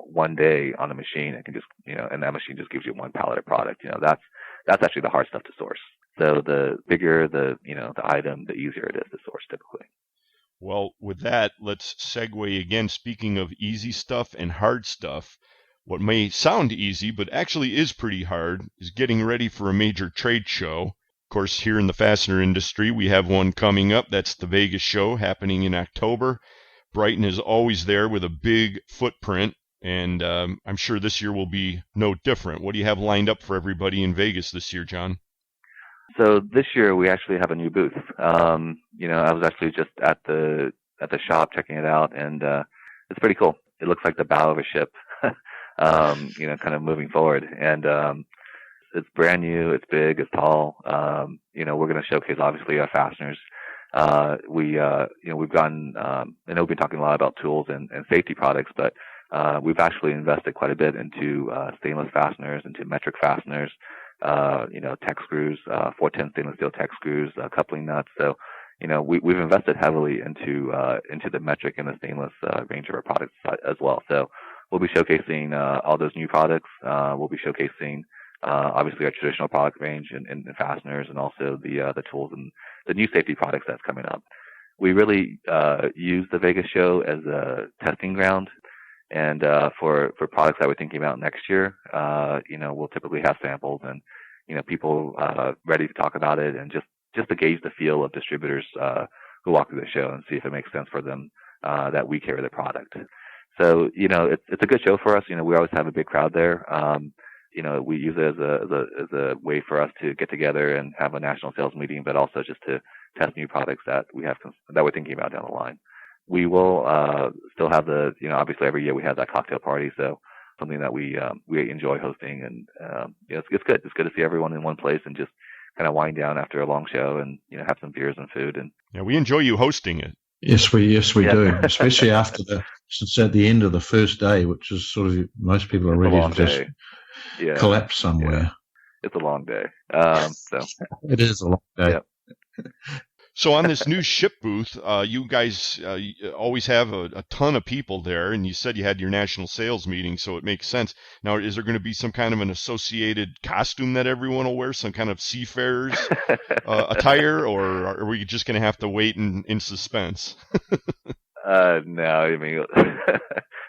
one day on a machine and can just and that machine just gives you one pallet of product. That's actually the hard stuff to source. So the bigger the item, the easier it is to source typically. Well, with that, let's segue again. Speaking of easy stuff and hard stuff, what may sound easy but actually is pretty hard is getting ready for a major trade show. Of course, here in the fastener industry, we have one coming up. That's the Vegas show happening in October. Brighton is always there with a big footprint, and I'm sure this year will be no different. What do you have lined up for everybody in Vegas this year, John? So this year we actually have a new booth. I was actually just at the shop checking it out, and it's pretty cool. It looks like the bow of a ship, kind of moving forward. And it's brand new. It's big. It's tall. We're going to showcase obviously our fasteners. We've gotten, I know we've been talking a lot about tools and safety products, but we've actually invested quite a bit into stainless fasteners, into metric fasteners, tech screws, 410 stainless steel tech screws, coupling nuts. So, we've invested heavily into the metric and the stainless range of our products as well. So we'll be showcasing all those new products. We'll be showcasing obviously our traditional product range and fasteners, and also the tools and the new safety products that's coming up. We really use the Vegas show as a testing ground, and for products that we're thinking about next year, we'll typically have samples and people ready to talk about it, and just to gauge the feel of distributors who walk through the show and see if it makes sense for them that we carry the product. So it's a good show for us. We always have a big crowd there. We use it as a way for us to get together and have a national sales meeting, but also just to test new products that we're thinking about down the line. We will still have obviously every year we have that cocktail party, so something that we enjoy hosting, and it's good. It's good to see everyone in one place and just kind of wind down after a long show and have some beers and food. And yeah, we enjoy you hosting it. Yes, we do, especially since at the end of the first day, which is sort of most people are ready to just collapse somewhere. Yeah. It's a long day. So it is a long day. Yeah. So on this new ship booth, you guys always have a ton of people there, and you said you had your national sales meeting, so it makes sense. Now, is there going to be some kind of an associated costume that everyone will wear, some kind of seafarer's attire, or are we just going to have to wait in suspense? No, I mean,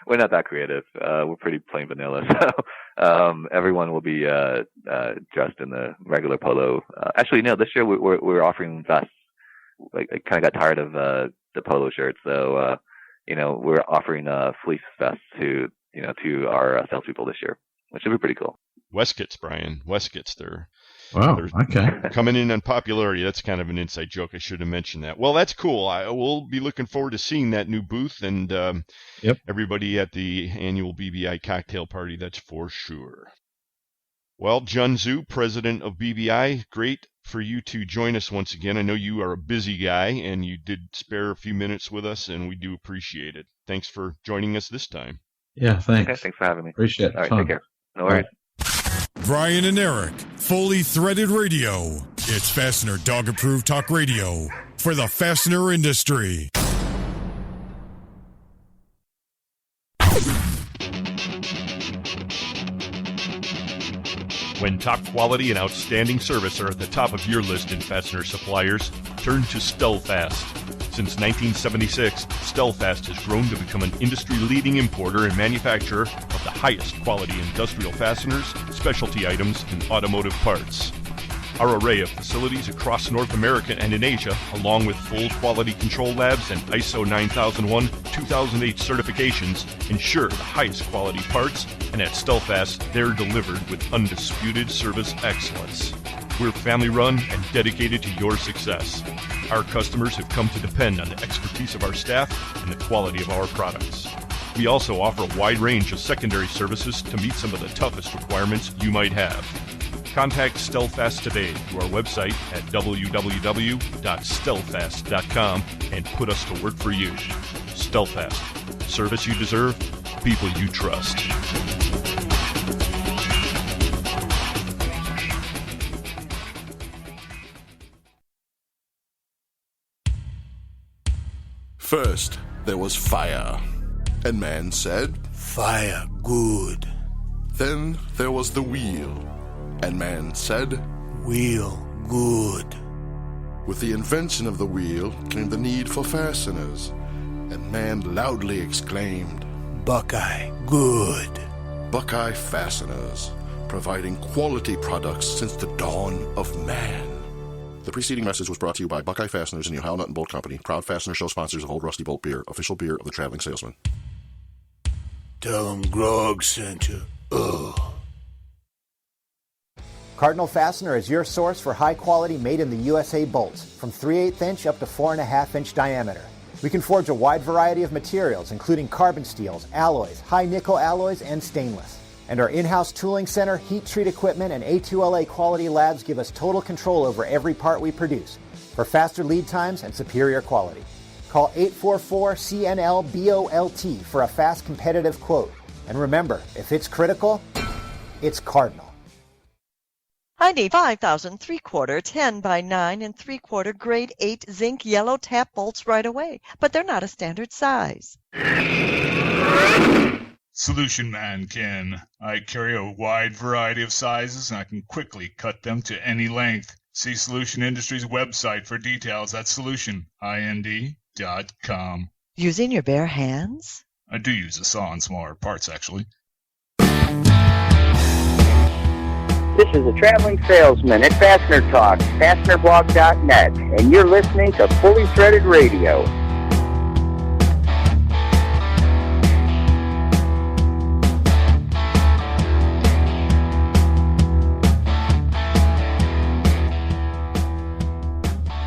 we're not that creative. We're pretty plain vanilla. So everyone will be dressed in the regular polo. Actually, no, this year we're offering vests. Like, I kind of got tired of the polo shirts, so we're offering fleece vests to our salespeople this year, which will be pretty cool. Weskits, Brian. Weskits. They're okay. Coming in on popularity. That's kind of an inside joke. I should have mentioned that. Well, that's cool. We'll be looking forward to seeing that new booth and everybody at the annual BBI cocktail party. That's for sure. Well, Jun Xu, president of BBI, great for you to join us once again. I know you are a busy guy, and you did spare a few minutes with us, and we do appreciate it. Thanks for joining us this time. Yeah, thanks. Okay, thanks for having me. Appreciate it. All right, take care. No worries. Brian and Eric, Fully Threaded Radio. It's Fastener dog-approved talk radio for the fastener industry. When top quality and outstanding service are at the top of your list in fastener suppliers, turn to Stellfast. Since 1976, Stellfast has grown to become an industry-leading importer and manufacturer of the highest quality industrial fasteners, specialty items, and automotive parts. Our array of facilities across North America and in Asia, along with full quality control labs and ISO 9001-2008 certifications, ensure the highest quality parts, and at Stellfast, they're delivered with undisputed service excellence. We're family-run and dedicated to your success. Our customers have come to depend on the expertise of our staff and the quality of our products. We also offer a wide range of secondary services to meet some of the toughest requirements you might have. Contact Stellfast today through our website at www.stellfast.com and put us to work for you. Stellfast. Service you deserve, people you trust. First, there was fire, and man said, "Fire, good." Then there was the wheel, and man said, "Wheel, good." With the invention of the wheel came the need for fasteners, and man loudly exclaimed, "Buckeye, good." Buckeye Fasteners, providing quality products since the dawn of man. The preceding message was brought to you by Buckeye Fasteners and the Ohio Nut and Bolt Company, proud fastener show sponsors of Old Rusty Bolt Beer, official beer of the Traveling Salesman. Tell them Grog sent you. Ugh. Cardinal Fastener is your source for high-quality made-in-the-USA bolts, from 3/8 inch up to 4.5 inch diameter. We can forge a wide variety of materials, including carbon steels, alloys, high-nickel alloys, and stainless. And our in-house tooling center, heat-treat equipment, and A2LA quality labs give us total control over every part we produce, for faster lead times and superior quality. Call 844-CNL-BOLT for a fast, competitive quote. And remember, if it's critical, it's Cardinal. I need 5,000 3/4 10 by 9 and 3/4 grade 8 zinc yellow tap bolts right away, but they're not a standard size. Solution Man, Ken. I carry a wide variety of sizes and I can quickly cut them to any length. See Solution Industries website for details at solutionind.com. Using your bare hands? I do use a saw on smaller parts, actually. This is a traveling salesman at Fastener Talk, fastenerblog.net, and you're listening to Fully Threaded Radio.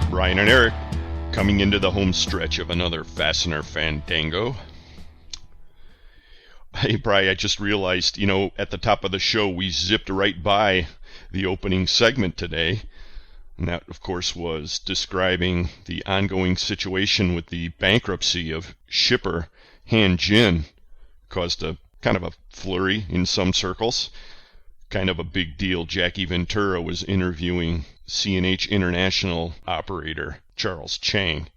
Brian and Eric coming into the home stretch of another Fastener Fandango. Hey, Brian, I just realized, at the top of the show, we zipped right by the opening segment today. And that, of course, was describing the ongoing situation with the bankruptcy of shipper Hanjin. Caused a kind of a flurry in some circles. Kind of a big deal. Jackie Ventura was interviewing C&H International operator Charles Chang.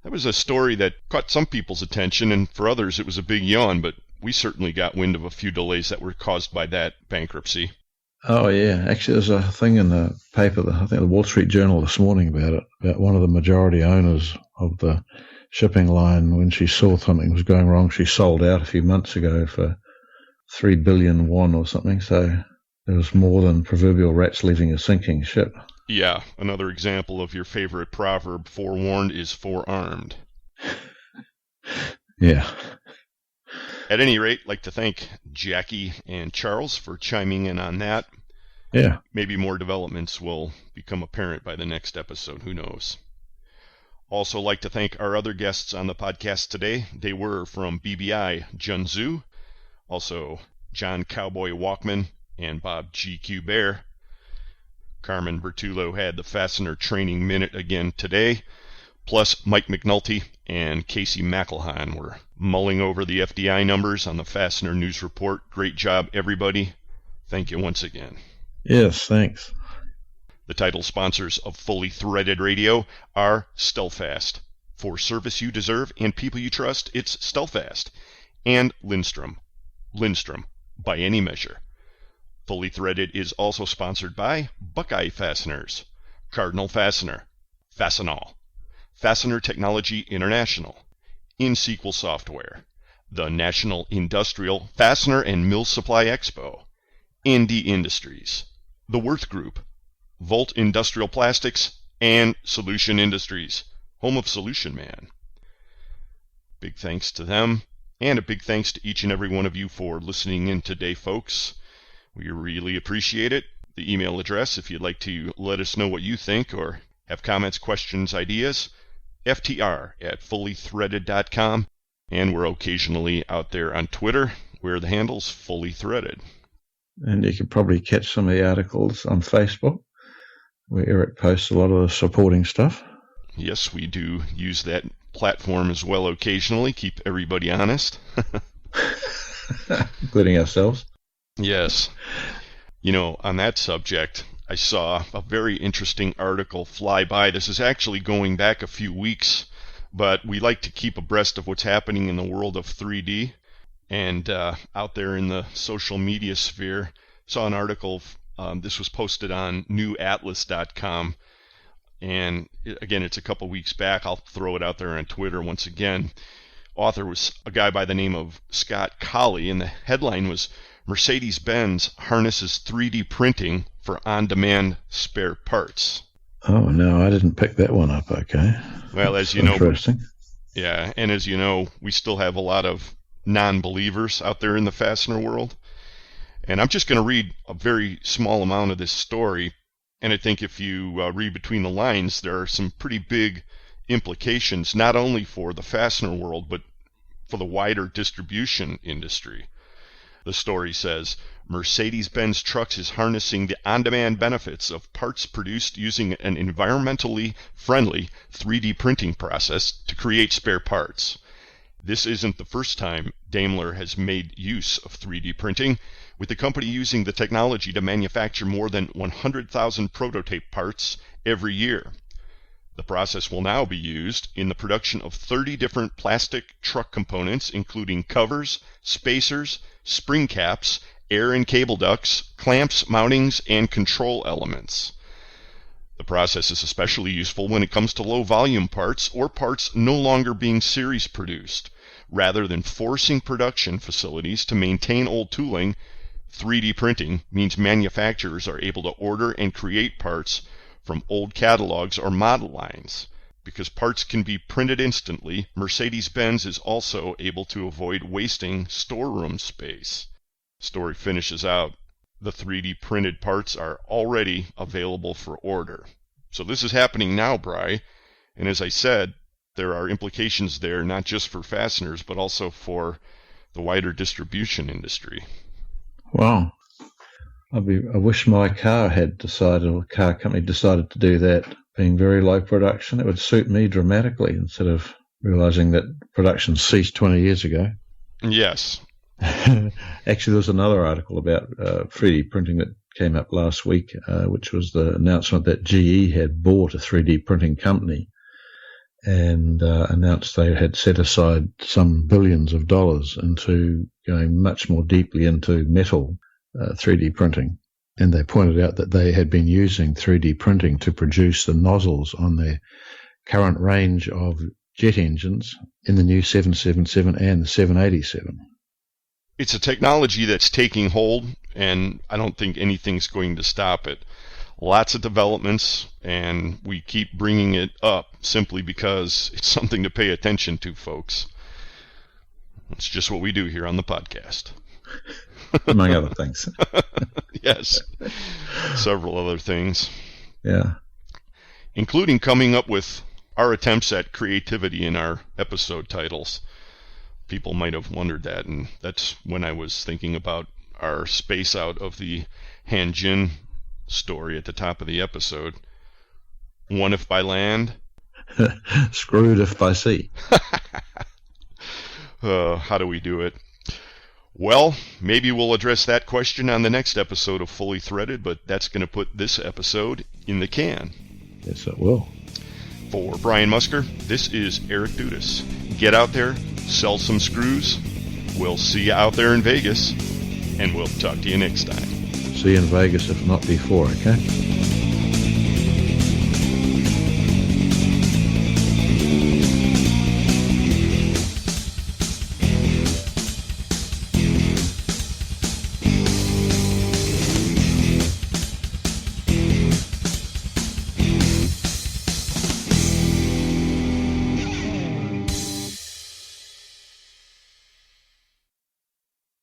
That was a story that caught some people's attention, and for others it was a big yawn, but we certainly got wind of a few delays that were caused by that bankruptcy. Oh, yeah. Actually, there's a thing in the paper, I think the Wall Street Journal this morning about it, about one of the majority owners of the shipping line, when she saw something was going wrong, she sold out a few months ago for 3 billion won or something. So there was more than proverbial rats leaving a sinking ship. Yeah, another example of your favorite proverb, forewarned is forearmed. Yeah. At any rate, I'd like to thank Jackie and Charles for chiming in on that. Yeah. Maybe more developments will become apparent by the next episode. Who knows? Also like to thank our other guests on the podcast today. They were from BBI, Jun Xu, also John Cowboy Wachman, and Bob GQ Baer. Carmen Vertullo had the Fastener Training Minute again today. Plus, Mike McNulty and Casey McIlhon were mulling over the FDI numbers on the Fastener News Report. Great job, everybody. Thank you once again. Yes, thanks. The title sponsors of Fully Threaded Radio are Stelfast. For service you deserve and people you trust, it's Stelfast. And Lindstrom. Lindstrom, by any measure. Fully Threaded is also sponsored by Buckeye Fasteners, Cardinal Fastener, Fastenal, Fastener Technology International, InSequel Software, the National Industrial Fastener and Mill Supply Expo, ND Industries, The Worth Group, Volt Industrial Plastics, and Solution Industries, home of Solution Man. Big thanks to them, and a big thanks to each and every one of you for listening in today, folks. We really appreciate it. The email address, if you'd like to let us know what you think or have comments, questions, ideas, ftr@fullythreaded.com, and we're occasionally out there on Twitter, where the handle's Fully Threaded. And you can probably catch some of the articles on Facebook, where Eric posts a lot of the supporting stuff. Yes, we do use that platform as well occasionally, keep everybody honest. Including ourselves. Yes. You know, on that subject, I saw a very interesting article fly by. This is actually going back a few weeks, but we like to keep abreast of what's happening in the world of 3D. And out there in the social media sphere, saw an article, this was posted on newatlas.com. And again, it's a couple weeks back. I'll throw it out there on Twitter once again. Author was a guy by the name of Scott Colley, and the headline was Mercedes-Benz harnesses 3D printing for on-demand spare parts. Oh, no, I didn't pick that one up, okay. Well, as you know... Interesting. Yeah, and as you know, we still have a lot of non-believers out there in the fastener world. And I'm just going to read a very small amount of this story, and I think if you read between the lines, there are some pretty big implications, not only for the fastener world, but for the wider distribution industry. The story says, Mercedes-Benz Trucks is harnessing the on-demand benefits of parts produced using an environmentally friendly 3D printing process to create spare parts. This isn't the first time Daimler has made use of 3D printing, with the company using the technology to manufacture more than 100,000 prototype parts every year. The process will now be used in the production of 30 different plastic truck components, including covers, spacers, spring caps, air and cable ducts, clamps, mountings, and control elements. The process is especially useful when it comes to low-volume parts or parts no longer being series produced. Rather than forcing production facilities to maintain old tooling, 3D printing means manufacturers are able to order and create parts from old catalogs or model lines. Because parts can be printed instantly, Mercedes-Benz is also able to avoid wasting storeroom space. Story finishes out, the 3D printed parts are already available for order. So this is happening now, Bri, and as I said, there are implications there not just for fasteners, but also for the wider distribution industry. Wow. I wish my car had decided, or car company decided to do that, being very low production. It would suit me dramatically instead of realizing that production ceased 20 years ago. Yes. Actually, there was another article about 3D printing that came up last week, which was the announcement that GE had bought a 3D printing company and announced they had set aside some billions of dollars into going much more deeply into metal 3D printing. And they pointed out that they had been using 3D printing to produce the nozzles on their current range of jet engines in the new 777 and the 787. It's a technology that's taking hold, and I don't think anything's going to stop it. Lots of developments, and we keep bringing it up simply because it's something to pay attention to, folks. It's just what we do here on the podcast. Among other things. Yes. Several other things. Yeah. Including coming up with our attempts at creativity in our episode titles. People might have wondered that, and that's when I was thinking about our space out of the Hanjin story at the top of the episode. One if by land. Screwed if by sea. How do we do it? Well, maybe we'll address that question on the next episode of Fully Threaded, but that's going to put this episode in the can. Yes, it will. For Brian Musker, this is Eric Dudas. Get out there, sell some screws. We'll see you out there in Vegas, and we'll talk to you next time. See you in Vegas, if not before, okay?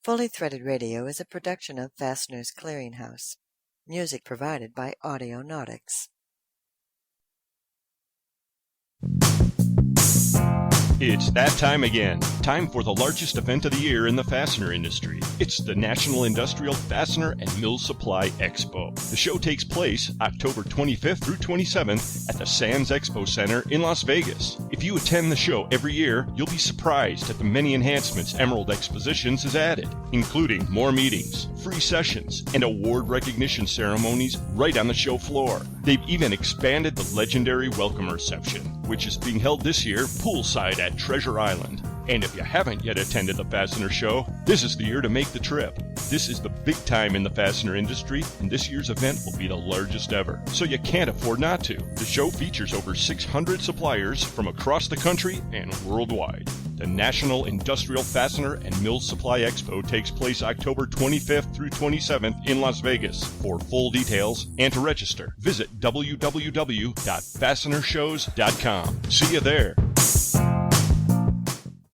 Fully Threaded Radio is a production of Fastener's Clearinghouse. Music provided by Audionautics. It's that time again. Time for the largest event of the year in the fastener industry. It's the National Industrial Fastener and Mill Supply Expo. The show takes place October 25th through 27th at the Sands Expo Center in Las Vegas. If you attend the show every year, you'll be surprised at the many enhancements Emerald Expositions has added, including more meetings, free sessions, and award recognition ceremonies right on the show floor. They've even expanded the legendary welcome reception, which is being held this year poolside at Treasure Island. And if you haven't yet attended the Fastener Show, this is the year to make the trip. This is the big time in the fastener industry, and this year's event will be the largest ever, so you can't afford not to. The show features over 600 suppliers from across the country and worldwide. The National Industrial Fastener and Mill Supply Expo takes place October 25th through 27th in Las Vegas. For full details and to register, visit www.fastenershows.com. See you there.